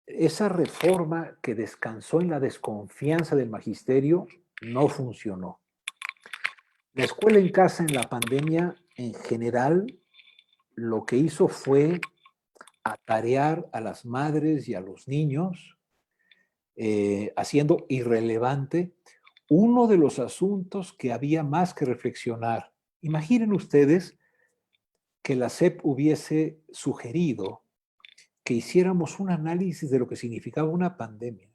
esa reforma que descansó en la desconfianza del magisterio no funcionó. La escuela en casa en la pandemia, en general, lo que hizo fue atarear a las madres y a los niños, haciendo irrelevante uno de los asuntos que había más que reflexionar. Imaginen ustedes que la SEP hubiese sugerido que hiciéramos un análisis de lo que significaba una pandemia,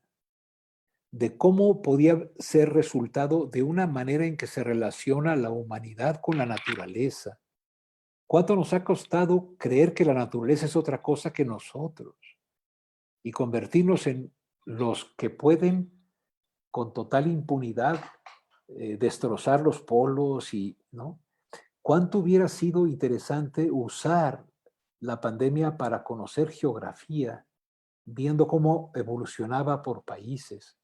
de cómo podía ser resultado de una manera en que se relaciona la humanidad con la naturaleza. ¿Cuánto nos ha costado creer que la naturaleza es otra cosa que nosotros? Y convertirnos en los que pueden con total impunidad destrozar los polos y, ¿no? ¿Cuánto hubiera sido interesante usar la pandemia para conocer geografía, viendo cómo evolucionaba por países?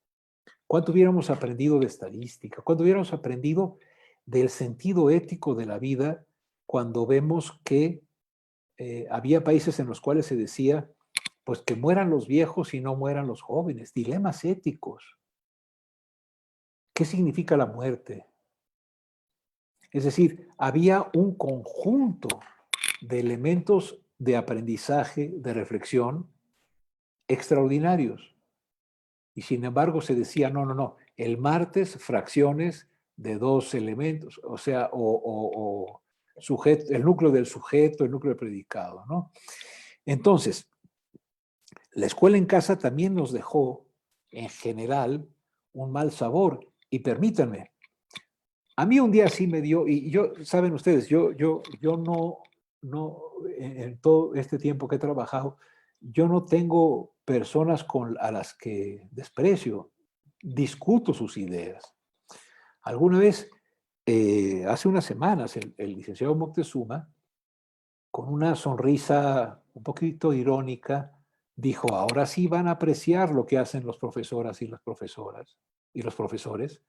¿Cuánto hubiéramos aprendido de estadística? ¿Cuánto hubiéramos aprendido del sentido ético de la vida cuando vemos que había países en los cuales se decía, pues que mueran los viejos y no mueran los jóvenes? Dilemas éticos. ¿Qué significa la muerte? Es decir, había un conjunto de elementos de aprendizaje, de reflexión, extraordinarios. Y sin embargo se decía, no, no, no, el martes fracciones de dos elementos, o sea, sujeto, el núcleo del sujeto, el núcleo del predicado, ¿no? Entonces, la escuela en casa también nos dejó, en general, un mal sabor. Y permítanme, a mí un día sí me dio, y yo, saben ustedes, yo no, en todo este tiempo que he trabajado, yo no tengo personas a las que desprecio, discuto sus ideas. Alguna vez, hace unas semanas, el licenciado Moctezuma, con una sonrisa un poquito irónica, dijo, ahora sí van a apreciar lo que hacen los profesoras y las profesoras y los profesores,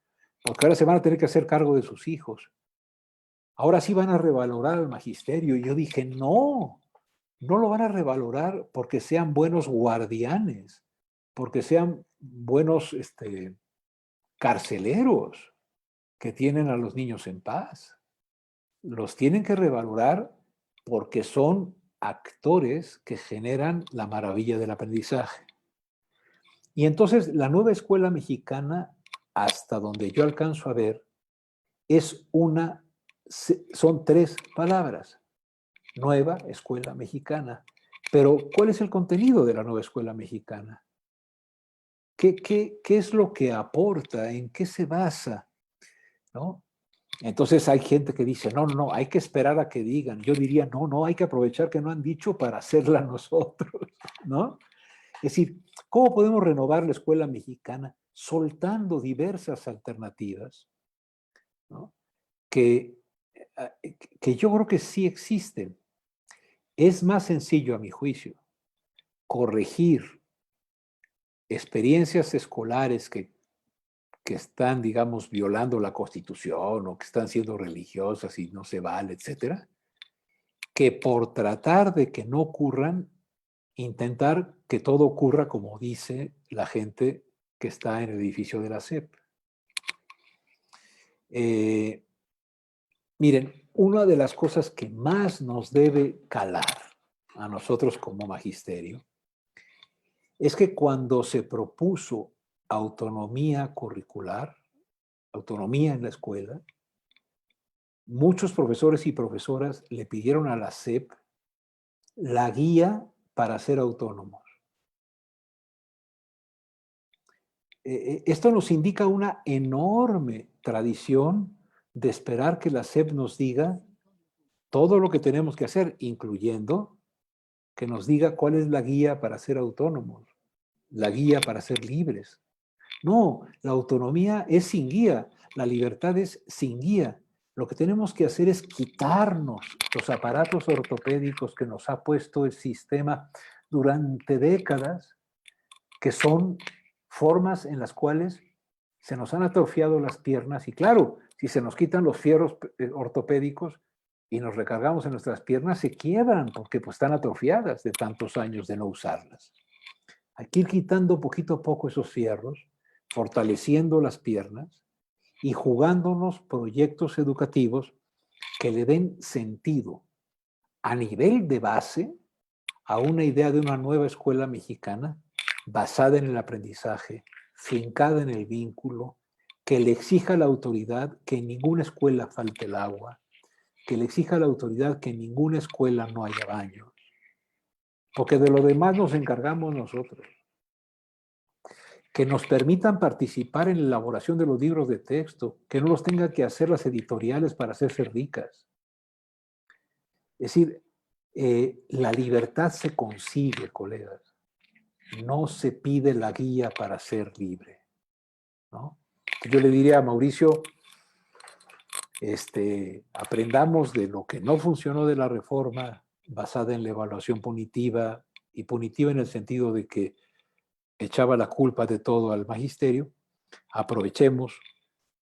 porque ahora se van a tener que hacer cargo de sus hijos. Ahora sí van a revalorar al magisterio. Y yo dije, no, no lo van a revalorar porque sean buenos guardianes, porque sean buenos carceleros que tienen a los niños en paz. Los tienen que revalorar porque son actores que generan la maravilla del aprendizaje. Y entonces la nueva escuela mexicana, hasta donde yo alcanzo a ver, son tres palabras. Nueva escuela mexicana. Pero, ¿cuál es el contenido de la nueva escuela mexicana? ¿Qué es lo que aporta? ¿En qué se basa? ¿No? Entonces hay gente que dice, no, no, no, hay que esperar a que digan. Yo diría, no, no, hay que aprovechar que no han dicho para hacerla nosotros, ¿no? Es decir, ¿cómo podemos renovar la escuela mexicana soltando diversas alternativas, ¿no? que yo creo que sí existen? Es más sencillo, a mi juicio, corregir experiencias escolares que están, digamos, violando la Constitución o que están siendo religiosas y no se vale, etcétera, que por tratar de que no ocurran, intentar que todo ocurra como dice la gente que está en el edificio de la SEP. Miren, una de las cosas que más nos debe calar a nosotros como magisterio es que cuando se propuso autonomía curricular, autonomía en la escuela, muchos profesores y profesoras le pidieron a la SEP la guía para ser autónomos. Esto nos indica una enorme tradición de esperar que la SEP nos diga todo lo que tenemos que hacer, incluyendo que nos diga cuál es la guía para ser autónomos, la guía para ser libres, No, la autonomía es sin guía, la libertad es sin guía. Lo que tenemos que hacer es quitarnos los aparatos ortopédicos que nos ha puesto el sistema durante décadas, que son formas en las cuales se nos han atrofiado las piernas y claro, si se nos quitan los fierros ortopédicos y nos recargamos en nuestras piernas, se quiebran porque pues, están atrofiadas de tantos años de no usarlas. Hay que ir quitando poquito a poco esos fierros, fortaleciendo las piernas y jugándonos proyectos educativos que le den sentido a nivel de base a una idea de una nueva escuela mexicana basada en el aprendizaje, fincada en el vínculo, que le exija a la autoridad que en ninguna escuela falte el agua, que le exija a la autoridad que en ninguna escuela no haya baños, porque de lo demás nos encargamos nosotros. Que nos permitan participar en la elaboración de los libros de texto, que no los tengan que hacer las editoriales para hacerse ricas. Es decir, la libertad se consigue, colegas. No se pide la guía para ser libre, ¿no? Yo le diría a Mauricio, aprendamos de lo que no funcionó de la reforma basada en la evaluación punitiva, y punitiva en el sentido de que echaba la culpa de todo al magisterio. Aprovechemos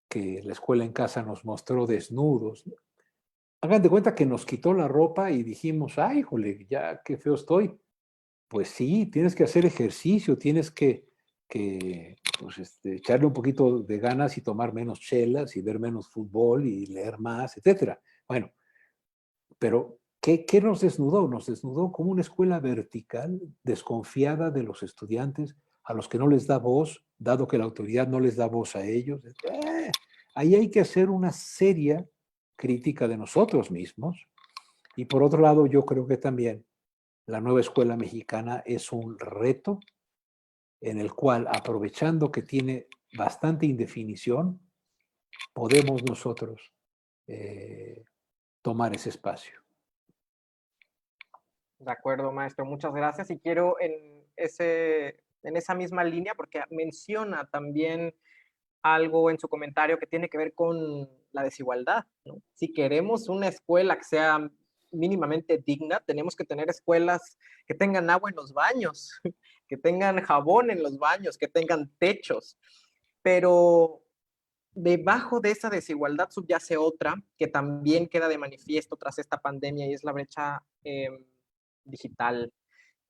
que la escuela en casa nos mostró desnudos. Hagan de cuenta que nos quitó la ropa y dijimos, ay, jole, ya qué feo estoy. Pues sí, tienes que hacer ejercicio, tienes que pues, echarle un poquito de ganas y tomar menos chelas y ver menos fútbol y leer más, etcétera. Bueno, pero ¿qué nos desnudó? Nos desnudó como una escuela vertical, desconfiada de los estudiantes, a los que no les da voz, dado que la autoridad no les da voz a ellos. Ahí hay que hacer una seria crítica de nosotros mismos. Y por otro lado, yo creo que también la nueva escuela mexicana es un reto en el cual, aprovechando que tiene bastante indefinición, podemos nosotros tomar ese espacio. De acuerdo, maestro, muchas gracias. Y quiero en esa misma línea, porque menciona también algo en su comentario que tiene que ver con la desigualdad, ¿no? Si queremos una escuela que sea mínimamente digna, tenemos que tener escuelas que tengan agua en los baños, que tengan jabón en los baños, que tengan techos. Pero debajo de esa desigualdad subyace otra que también queda de manifiesto tras esta pandemia y es la brecha digital.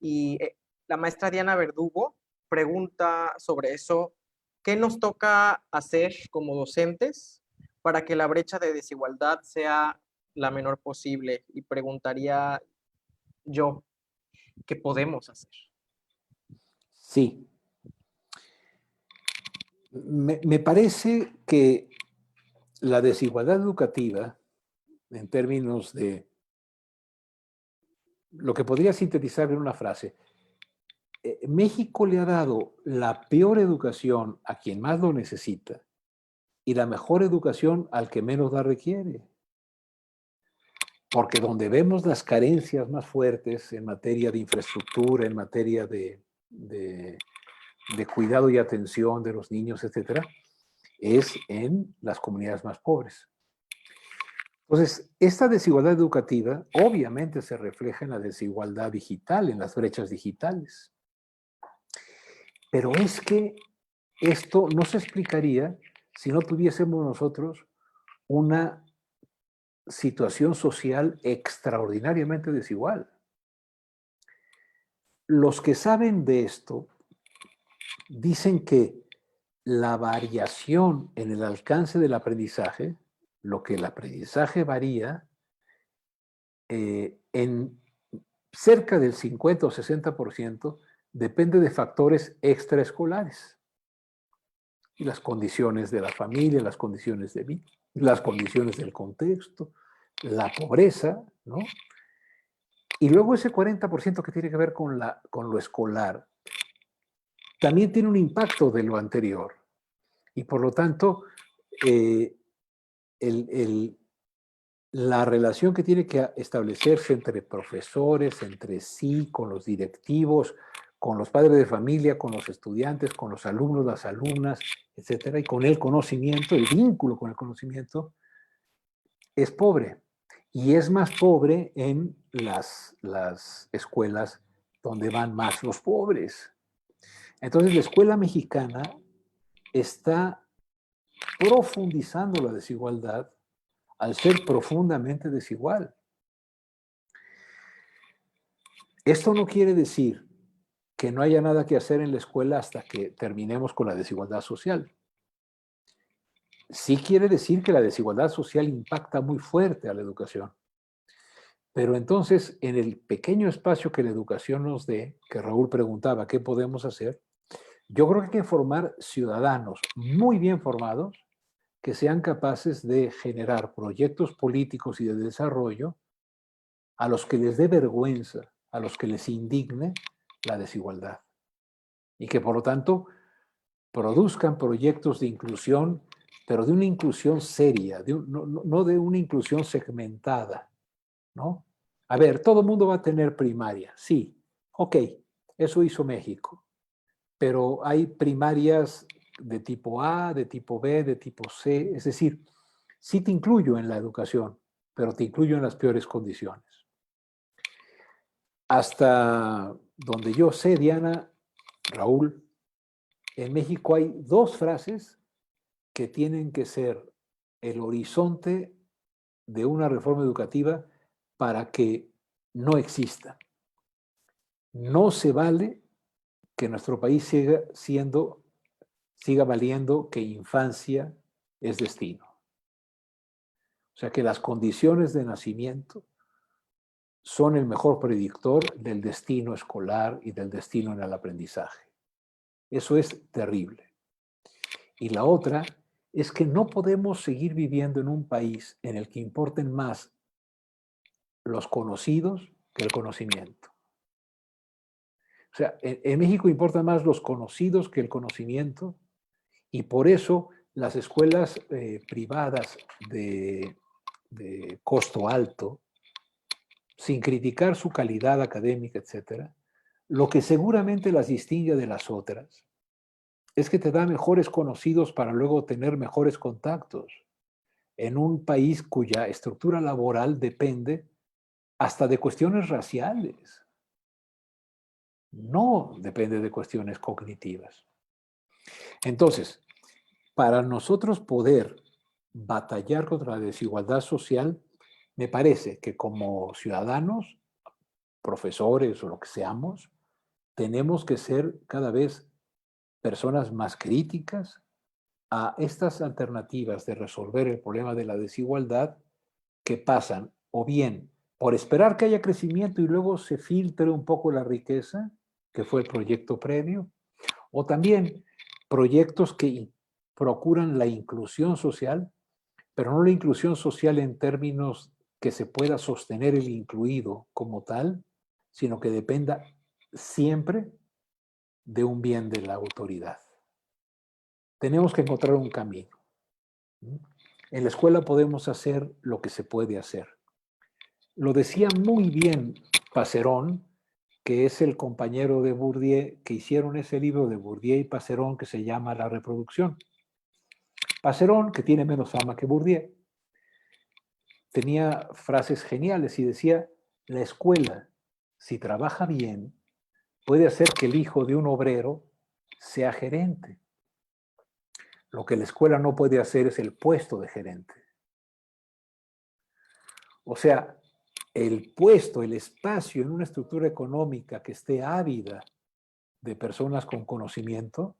Y la maestra Diana Verdugo pregunta sobre eso: ¿qué nos toca hacer como docentes para que la brecha de desigualdad sea la menor posible? Y preguntaría yo, ¿qué podemos hacer? Sí. Me parece que la desigualdad educativa, en términos de lo que podría sintetizar en una frase, México le ha dado la peor educación a quien más lo necesita y la mejor educación al que menos la requiere. Porque donde vemos las carencias más fuertes en materia de infraestructura, en materia de cuidado y atención de los niños, etcétera, es en las comunidades más pobres. Entonces, esta desigualdad educativa obviamente se refleja en la desigualdad digital, en las brechas digitales. Pero es que esto no se explicaría si no tuviésemos nosotros una situación social extraordinariamente desigual. Los que saben de esto dicen que la variación en el alcance del aprendizaje, lo que el aprendizaje varía, en cerca del 50 o 60% depende de factores extraescolares. Y las condiciones de la familia, las condiciones de vida, las condiciones del contexto, la pobreza, ¿no? Y luego ese 40% que tiene que ver con lo escolar, también tiene un impacto de lo anterior. Y por lo tanto, la relación que tiene que establecerse entre profesores, entre sí, con los directivos, con los padres de familia, con los estudiantes, con los alumnos, las alumnas, etcétera, y con el conocimiento, el vínculo con el conocimiento, es pobre. Y es más pobre en las escuelas donde van más los pobres. Entonces, la escuela mexicana está profundizando la desigualdad al ser profundamente desigual. Esto no quiere decir que no haya nada que hacer en la escuela hasta que terminemos con la desigualdad social. Sí quiere decir que la desigualdad social impacta muy fuerte a la educación. Pero entonces, en el pequeño espacio que la educación nos dé, que Raúl preguntaba, ¿qué podemos hacer? Yo creo que hay que formar ciudadanos muy bien formados que sean capaces de generar proyectos políticos y de desarrollo a los que les dé vergüenza, a los que les indigne la desigualdad. Y que por lo tanto produzcan proyectos de inclusión, pero de una inclusión seria, no de una inclusión segmentada, ¿no? A ver, todo el mundo va a tener primaria, sí, ok, eso hizo México, pero hay primarias de tipo A, de tipo B, de tipo C, es decir, sí te incluyo en la educación, pero te incluyo en las peores condiciones. Hasta donde yo sé, Diana, Raúl, en México hay dos frases que tienen que ser el horizonte de una reforma educativa para que no exista. No se vale que nuestro país siga valiendo que infancia es destino. O sea, que las condiciones de nacimiento son el mejor predictor del destino escolar y del destino en el aprendizaje. Eso es terrible. Y la otra es que no podemos seguir viviendo en un país en el que importen más los conocidos que el conocimiento. O sea, en México importan más los conocidos que el conocimiento y por eso las escuelas privadas de costo alto, sin criticar su calidad académica, etcétera, lo que seguramente las distingue de las otras es que te da mejores conocidos para luego tener mejores contactos en un país cuya estructura laboral depende hasta de cuestiones raciales, no depende de cuestiones cognitivas. Entonces, para nosotros poder batallar contra la desigualdad social, me parece que como ciudadanos, profesores o lo que seamos, tenemos que ser cada vez personas más críticas a estas alternativas de resolver el problema de la desigualdad que pasan o bien por esperar que haya crecimiento y luego se filtre un poco la riqueza, que fue el proyecto previo, o también proyectos que procuran la inclusión social, pero no la inclusión social en términos que se pueda sostener el incluido como tal, sino que dependa siempre de un bien de la autoridad. Tenemos que encontrar un camino. En la escuela podemos hacer lo que se puede hacer. Lo decía muy bien Passerón, que es el compañero de Bourdieu, que hicieron ese libro de Bourdieu y Passerón que se llama La reproducción. Passerón, que tiene menos fama que Bourdieu, tenía frases geniales y decía, la escuela, si trabaja bien, puede hacer que el hijo de un obrero sea gerente. Lo que la escuela no puede hacer es el puesto de gerente. O sea, el puesto, el espacio en una estructura económica que esté ávida de personas con conocimiento,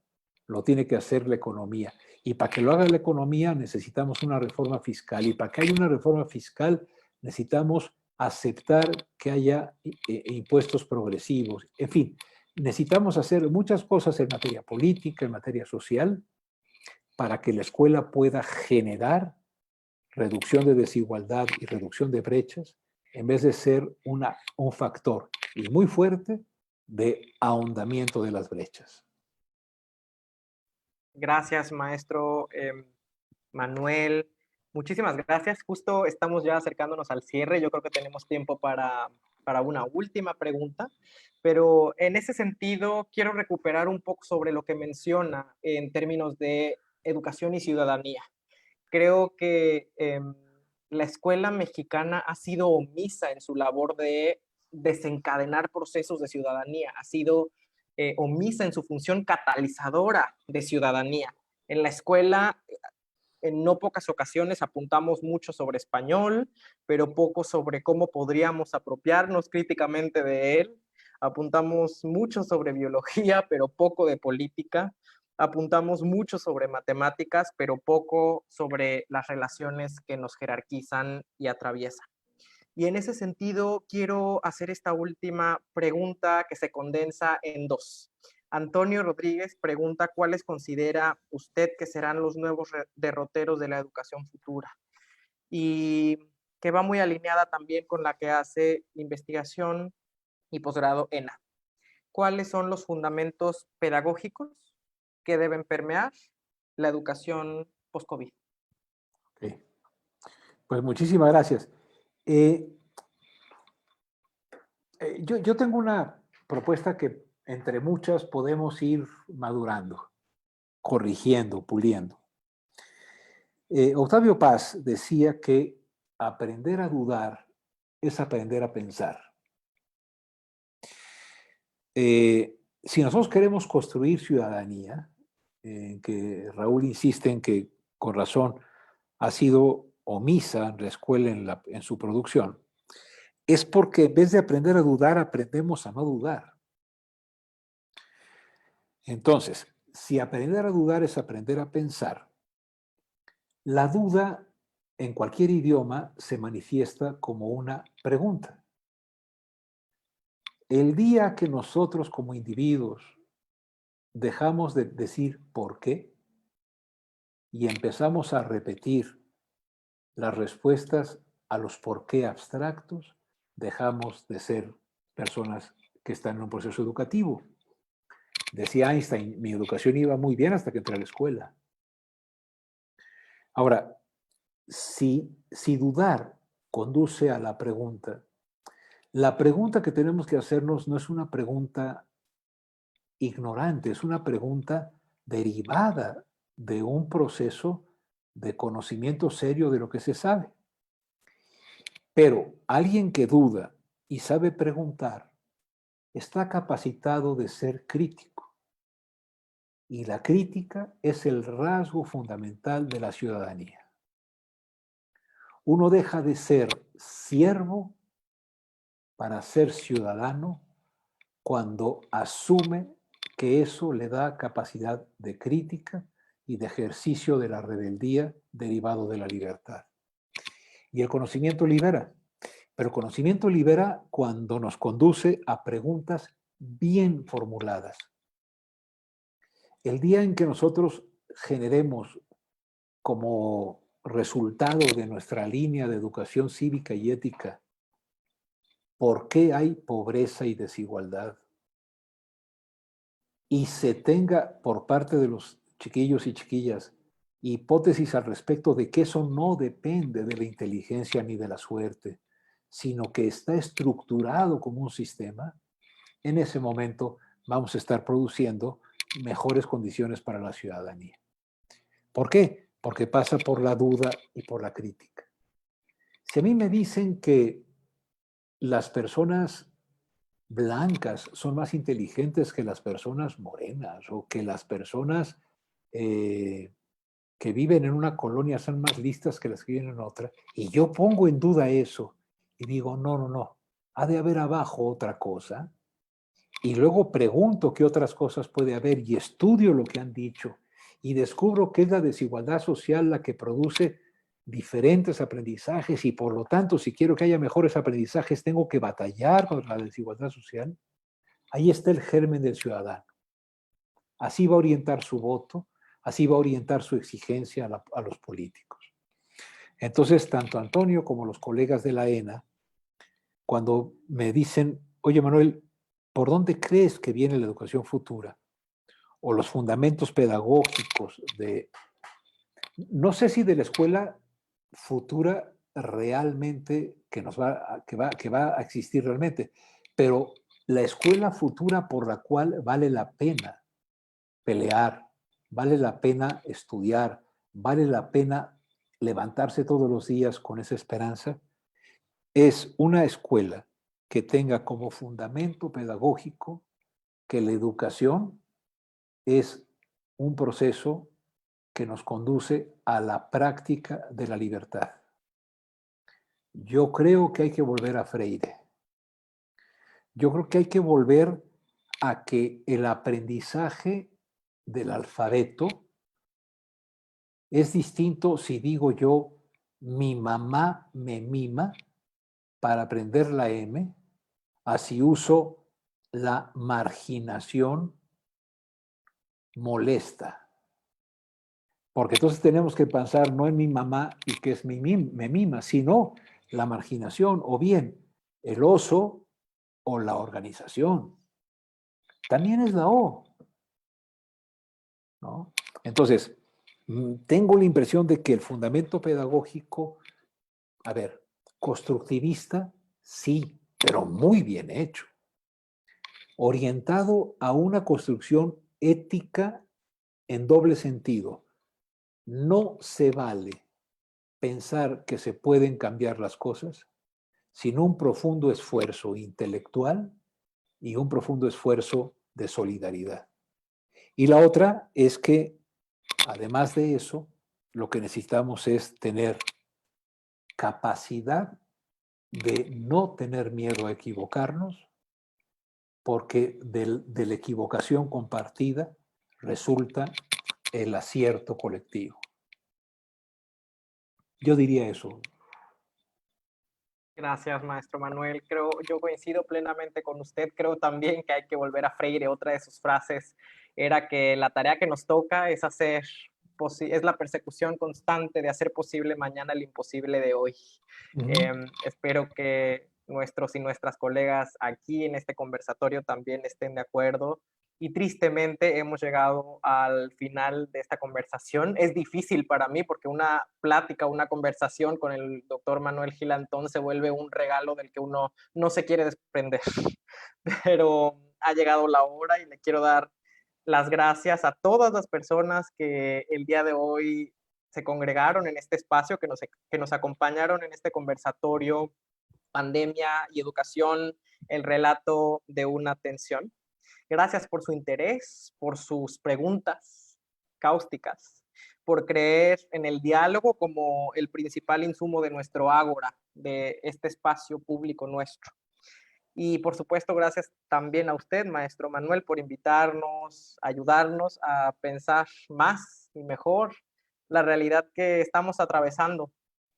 lo tiene que hacer la economía. Y para que lo haga la economía necesitamos una reforma fiscal. Y para que haya una reforma fiscal necesitamos aceptar que haya impuestos progresivos. En fin, necesitamos hacer muchas cosas en materia política, en materia social, para que la escuela pueda generar reducción de desigualdad y reducción de brechas, en vez de ser un factor y muy fuerte de ahondamiento de las brechas. Gracias, maestro Manuel. Muchísimas gracias. Justo estamos ya acercándonos al cierre. Yo creo que tenemos tiempo para para una última pregunta, pero en ese sentido quiero recuperar un poco sobre lo que menciona en términos de educación y ciudadanía. Creo que la escuela mexicana ha sido omisa en su labor de desencadenar procesos de ciudadanía, ha sido omisa en su función catalizadora de ciudadanía. En la escuela, en no pocas ocasiones apuntamos mucho sobre español, pero poco sobre cómo podríamos apropiarnos críticamente de él. Apuntamos mucho sobre biología, pero poco de política. Apuntamos mucho sobre matemáticas, pero poco sobre las relaciones que nos jerarquizan y atraviesan. Y en ese sentido, quiero hacer esta última pregunta que se condensa en dos. Antonio Rodríguez pregunta cuáles considera usted que serán los nuevos derroteros de la educación futura, y que va muy alineada también con la que hace investigación y posgrado ENA. ¿Cuáles son los fundamentos pedagógicos que deben permear la educación post-COVID? Okay. Pues muchísimas gracias. Yo tengo una propuesta que entre muchas podemos ir madurando, corrigiendo, puliendo. Octavio Paz decía que aprender a dudar es aprender a pensar. Si nosotros queremos construir ciudadanía, que Raúl insiste en que con razón ha sido omisa en la escuela en su producción, es porque en vez de aprender a dudar, aprendemos a no dudar. Entonces, si aprender a dudar es aprender a pensar, la duda en cualquier idioma se manifiesta como una pregunta. El día que nosotros como individuos dejamos de decir por qué y empezamos a repetir las respuestas a los por qué abstractos, dejamos de ser personas que están en un proceso educativo. Decía Einstein, mi educación iba muy bien hasta que entré a la escuela. Ahora, si dudar conduce a la pregunta que tenemos que hacernos no es una pregunta ignorante, es una pregunta derivada de un proceso de conocimiento serio de lo que se sabe. Pero alguien que duda y sabe preguntar está capacitado de ser crítico. Y la crítica es el rasgo fundamental de la ciudadanía. Uno deja de ser siervo para ser ciudadano cuando asume que eso le da capacidad de crítica y de ejercicio de la rebeldía derivado de la libertad. Y el conocimiento libera, pero el conocimiento libera cuando nos conduce a preguntas bien formuladas. El día en que nosotros generemos como resultado de nuestra línea de educación cívica y ética, ¿por qué hay pobreza y desigualdad? Y se tenga por parte de los chiquillos y chiquillas hipótesis al respecto de que eso no depende de la inteligencia ni de la suerte, sino que está estructurado como un sistema, en ese momento vamos a estar produciendo mejores condiciones para la ciudadanía. ¿Por qué? Porque pasa por la duda y por la crítica. Si a mí me dicen que las personas blancas son más inteligentes que las personas morenas o que las personas que viven en una colonia son más listas que las que viven en otra, y yo pongo en duda eso y digo, no, ha de haber abajo otra cosa, y luego pregunto qué otras cosas puede haber y estudio lo que han dicho y descubro que es la desigualdad social la que produce diferentes aprendizajes, y por lo tanto, si quiero que haya mejores aprendizajes, tengo que batallar contra la desigualdad social. Ahí está el germen del ciudadano. Así va a orientar su voto, así va a orientar su exigencia a los políticos. Entonces, tanto Antonio como los colegas de la ENA, cuando me dicen, oye Manuel, ¿por dónde crees que viene la educación futura? O los fundamentos pedagógicos de, no sé si de la escuela futura realmente, que va a existir realmente. Pero la escuela futura por la cual vale la pena pelear, vale la pena estudiar, vale la pena levantarse todos los días con esa esperanza, es una escuela que tenga como fundamento pedagógico que la educación es un proceso que nos conduce a la práctica de la libertad. Yo creo que hay que volver a Freire. Yo creo que hay que volver a que el aprendizaje del alfabeto es distinto si digo yo, mi mamá me mima para aprender la M, así uso la marginación molesta. Porque entonces tenemos que pensar no en mi mamá y que es me mima, sino la marginación o bien el oso o la organización. También es la O, ¿no? Entonces, tengo la impresión de que el fundamento pedagógico, a ver, constructivista, sí, pero muy bien hecho. Orientado a una construcción ética en doble sentido. No se vale pensar que se pueden cambiar las cosas sin un profundo esfuerzo intelectual y un profundo esfuerzo de solidaridad. Y la otra es que, además de eso, lo que necesitamos es tener capacidad de no tener miedo a equivocarnos, porque de la equivocación compartida resulta el acierto colectivo. Yo diría eso. Gracias, maestro Manuel. Yo coincido plenamente con usted. Creo también que hay que volver a Freire. Otra de sus frases era que la tarea que nos toca es es la persecución constante de hacer posible mañana el imposible de hoy. Espero que nuestros y nuestras colegas aquí en este conversatorio también estén de acuerdo. Y tristemente hemos llegado al final de esta conversación. Es difícil para mí porque una plática, una conversación con el doctor Manuel Gilantón se vuelve un regalo del que uno no se quiere desprender. Pero ha llegado la hora y le quiero dar las gracias a todas las personas que el día de hoy se congregaron en este espacio, que nos acompañaron en este conversatorio, Pandemia y Educación, el relato de una atención. Gracias por su interés, por sus preguntas cáusticas, por creer en el diálogo como el principal insumo de nuestro ágora, de este espacio público nuestro. Y por supuesto, gracias también a usted, maestro Manuel, por invitarnos, ayudarnos a pensar más y mejor la realidad que estamos atravesando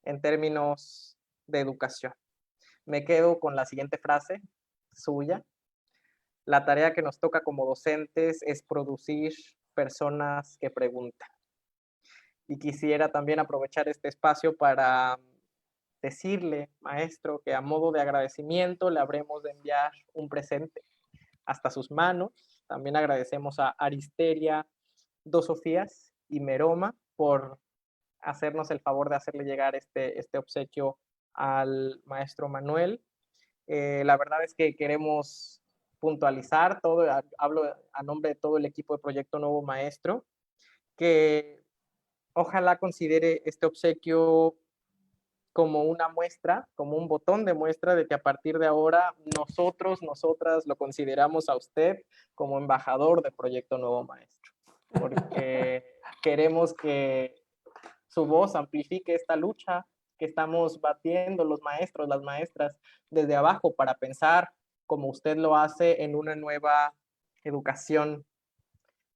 en términos de educación. Me quedo con la siguiente frase suya. La tarea que nos toca como docentes es producir personas que preguntan. Y quisiera también aprovechar este espacio para decirle, maestro, que a modo de agradecimiento le habremos de enviar un presente hasta sus manos. También agradecemos a Aristeria, Dos Sofías y Meroma por hacernos el favor de hacerle llegar este obsequio al maestro Manuel. La verdad es que queremos puntualizar todo, hablo a nombre de todo el equipo de Proyecto Nuevo Maestro, que ojalá considere este obsequio como una muestra, como un botón de muestra de que a partir de ahora nosotras lo consideramos a usted como embajador de Proyecto Nuevo Maestro, porque queremos que su voz amplifique esta lucha que estamos batiendo los maestros, las maestras, desde abajo para pensar como usted lo hace en una nueva educación.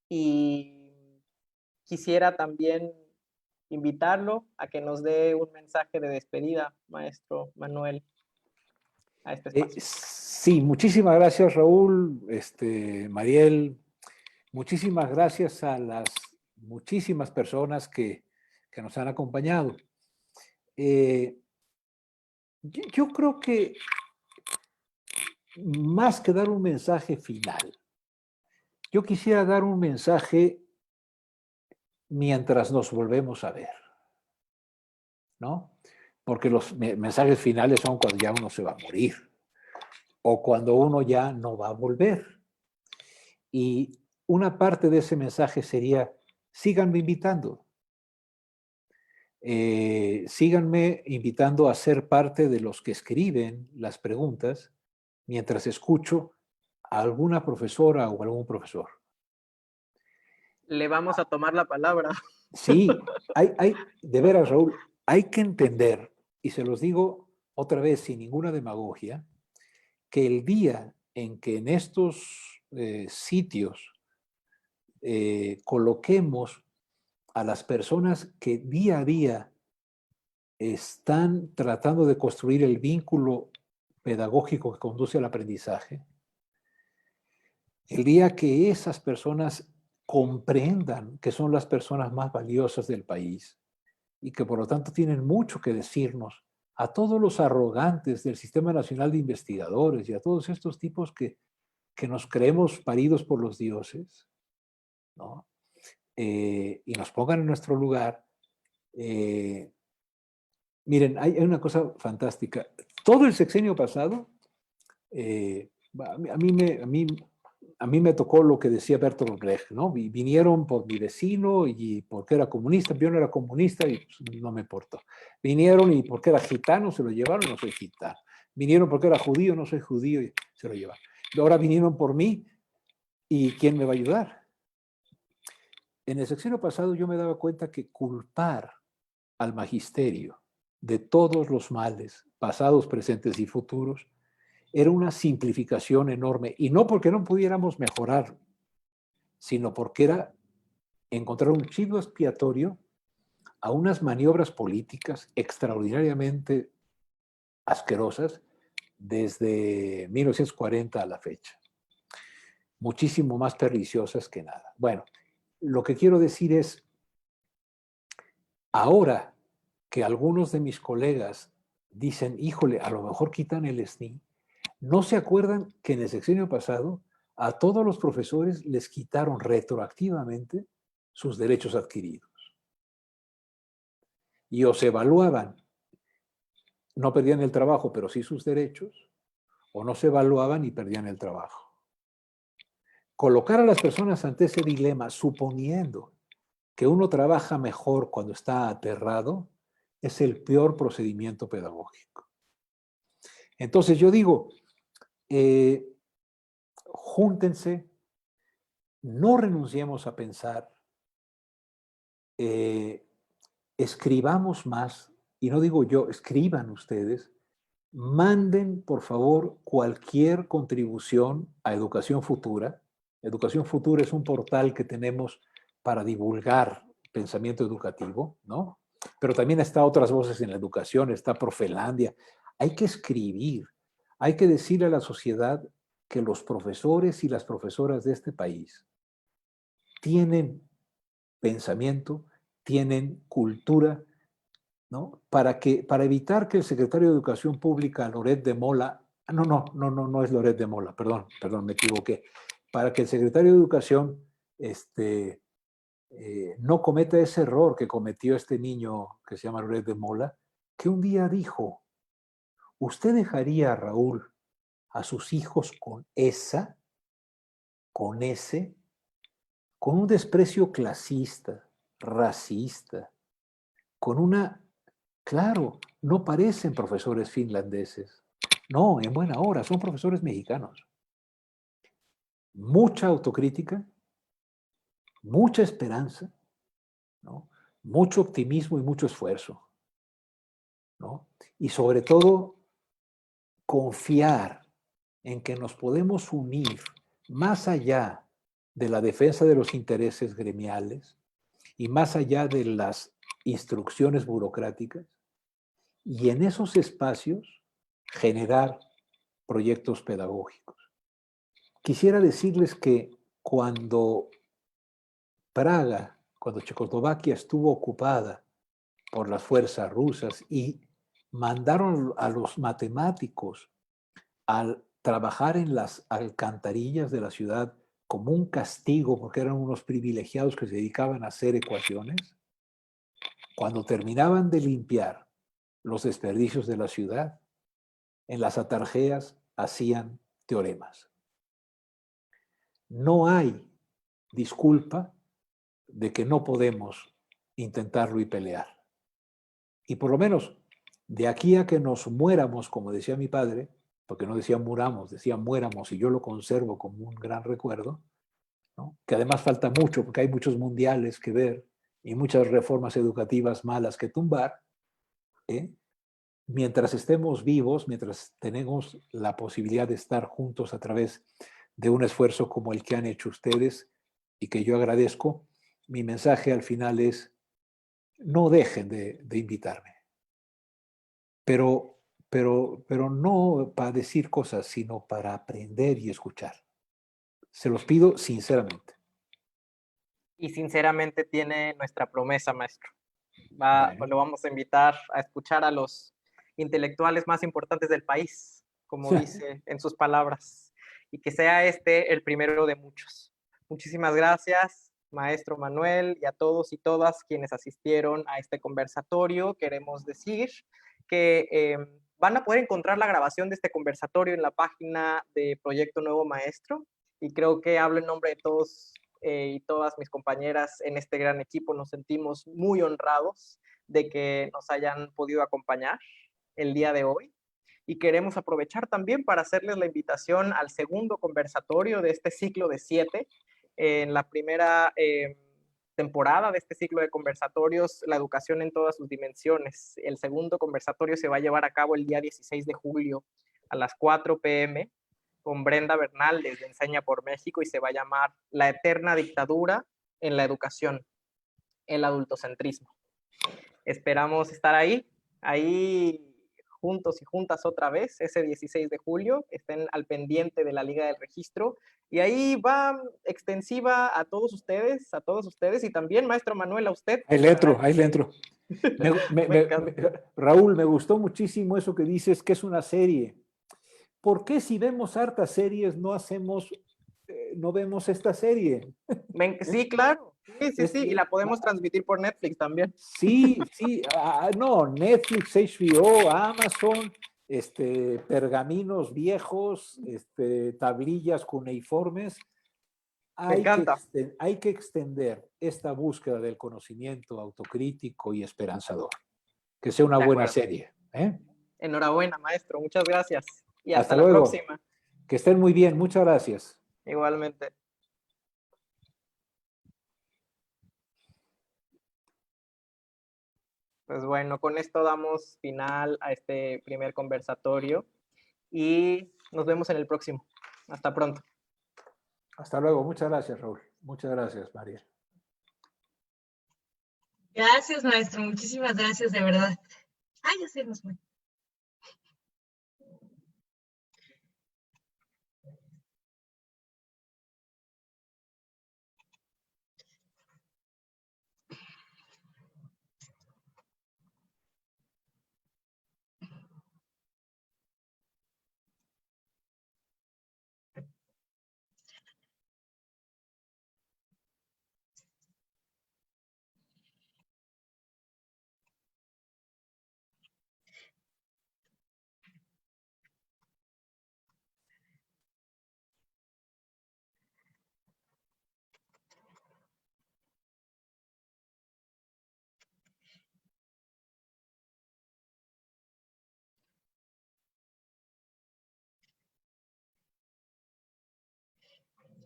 Y quisiera también invitarlo a que nos dé un mensaje de despedida, maestro Manuel, a este espacio. Sí, muchísimas gracias, Raúl, Mariel. Muchísimas gracias a las muchísimas personas que nos han acompañado. Yo creo que más que dar un mensaje final, yo quisiera dar un mensaje mientras nos volvemos a ver, ¿no? porque los mensajes finales son cuando ya uno se va a morir o cuando uno ya no va a volver. Y una parte de ese mensaje sería, síganme invitando. Síganme invitando a ser parte de los que escriben las preguntas mientras escucho a alguna profesora o algún profesor. Le vamos a tomar la palabra. Sí, de veras, Raúl, hay que entender, y se los digo otra vez sin ninguna demagogia, que el día en que en estos sitios coloquemos a las personas que día a día están tratando de construir el vínculo pedagógico que conduce al aprendizaje, el día que esas personas comprendan que son las personas más valiosas del país y que por lo tanto tienen mucho que decirnos a todos los arrogantes del Sistema Nacional de Investigadores y a todos estos tipos que nos creemos paridos por los dioses, ¿no? Y nos pongan en nuestro lugar. Miren, hay una cosa fantástica. Todo el sexenio pasado, a mí me tocó lo que decía Bertolt Brecht, ¿no? Vinieron por mi vecino y porque era comunista, yo no era comunista y pues, no me importó. Vinieron y porque era gitano, se lo llevaron, no soy gitano. Vinieron porque era judío, no soy judío y se lo llevaron. Ahora vinieron por mí y ¿quién me va a ayudar? En el sexenio pasado yo me daba cuenta que culpar al magisterio de todos los males, pasados, presentes y futuros, era una simplificación enorme. Y no porque no pudiéramos mejorar, sino porque era encontrar un chivo expiatorio a unas maniobras políticas extraordinariamente asquerosas desde 1940 a la fecha. Muchísimo más perniciosas que nada. Bueno, lo que quiero decir es, ahora que algunos de mis colegas dicen, híjole, a lo mejor quitan el SNI, ¿no se acuerdan que en el sexenio pasado a todos los profesores les quitaron retroactivamente sus derechos adquiridos? Y o se evaluaban, no perdían el trabajo, pero sí sus derechos, o no se evaluaban y perdían el trabajo. Colocar a las personas ante ese dilema, suponiendo que uno trabaja mejor cuando está aterrado, es el peor procedimiento pedagógico. Entonces yo digo, júntense, no renunciemos a pensar, escribamos más, y no digo yo, escriban ustedes, manden por favor cualquier contribución a Educación Futura. Educación Futura es un portal que tenemos para divulgar pensamiento educativo, ¿no? Pero también está otras voces en la educación, está Profelandia. Hay que escribir, hay que decirle a la sociedad que los profesores y las profesoras de este país tienen pensamiento, tienen cultura, ¿no? Para evitar que el secretario de Educación Pública, Loret de Mola, no es Loret de Mola, perdón, me equivoqué, para que el secretario de Educación no cometa ese error que cometió este niño que se llama Loret de Mola, que un día dijo, ¿usted dejaría a Raúl a sus hijos con ese, con un desprecio clasista, racista, con una... Claro, no parecen profesores finlandeses. No, en buena hora, son profesores mexicanos. Mucha autocrítica, mucha esperanza, ¿no? Mucho optimismo y mucho esfuerzo, ¿no? Y sobre todo, confiar en que nos podemos unir más allá de la defensa de los intereses gremiales y más allá de las instrucciones burocráticas, y en esos espacios generar proyectos pedagógicos. Quisiera decirles que cuando cuando Checoslovaquia estuvo ocupada por las fuerzas rusas y mandaron a los matemáticos a trabajar en las alcantarillas de la ciudad como un castigo porque eran unos privilegiados que se dedicaban a hacer ecuaciones, cuando terminaban de limpiar los desperdicios de la ciudad, en las atarjeas hacían teoremas. No hay disculpa de que no podemos intentarlo y pelear. Y por lo menos de aquí a que nos muéramos, como decía mi padre, porque no decía muramos, decía muéramos, y yo lo conservo como un gran recuerdo, ¿no? Que además falta mucho, porque hay muchos mundiales que ver y muchas reformas educativas malas que tumbar, ¿eh? Mientras estemos vivos, mientras tenemos la posibilidad de estar juntos a través de un esfuerzo como el que han hecho ustedes y que yo agradezco, mi mensaje al final es: no dejen de invitarme, pero no para decir cosas, sino para aprender y escuchar. Se los pido sinceramente. Y sinceramente tiene nuestra promesa, maestro. Bueno. Lo vamos a invitar a escuchar a los intelectuales más importantes del país, como dice en sus palabras, y que sea este el primero de muchos. Muchísimas gracias, maestro Manuel, y a todos y todas quienes asistieron a este conversatorio. Queremos decir que van a poder encontrar la grabación de este conversatorio en la página de Proyecto Nuevo Maestro, y creo que hablo en nombre de todos y todas mis compañeras en este gran equipo. Nos sentimos muy honrados de que nos hayan podido acompañar el día de hoy, y queremos aprovechar también para hacerles la invitación al segundo conversatorio de este ciclo de 7. En la primera temporada de este ciclo de conversatorios, la educación en todas sus dimensiones. El segundo conversatorio se va a llevar a cabo el día 16 de julio a las 4 p.m. con Brenda Bernal desde Enseña por México, y se va a llamar La eterna dictadura en la educación, el adultocentrismo. Esperamos estar ahí juntos y juntas otra vez, ese 16 de julio. Estén al pendiente de la Liga del Registro. Y ahí va extensiva a todos ustedes, y también, maestro Manuel, a usted. Ahí le entro. Raúl, me gustó muchísimo eso que dices, que es una serie. ¿Por qué si vemos hartas series no vemos esta serie? Sí, claro. Sí, y la podemos transmitir por Netflix también. Sí, no, Netflix, HBO, Amazon, pergaminos viejos, tablillas cuneiformes. Me encanta. Hay que extender esta búsqueda del conocimiento autocrítico y esperanzador. Que sea una buena serie. Enhorabuena, maestro. Muchas gracias. Y hasta la luego. Próxima. Que estén muy bien. Muchas gracias. Igualmente. Pues bueno, con esto damos final a este primer conversatorio y nos vemos en el próximo. Hasta pronto. Hasta luego. Muchas gracias, Raúl. Muchas gracias, María. Gracias, maestro. Muchísimas gracias, de verdad. Ya se nos fue.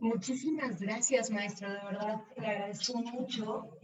Muchísimas gracias, maestro, de verdad, le agradezco mucho.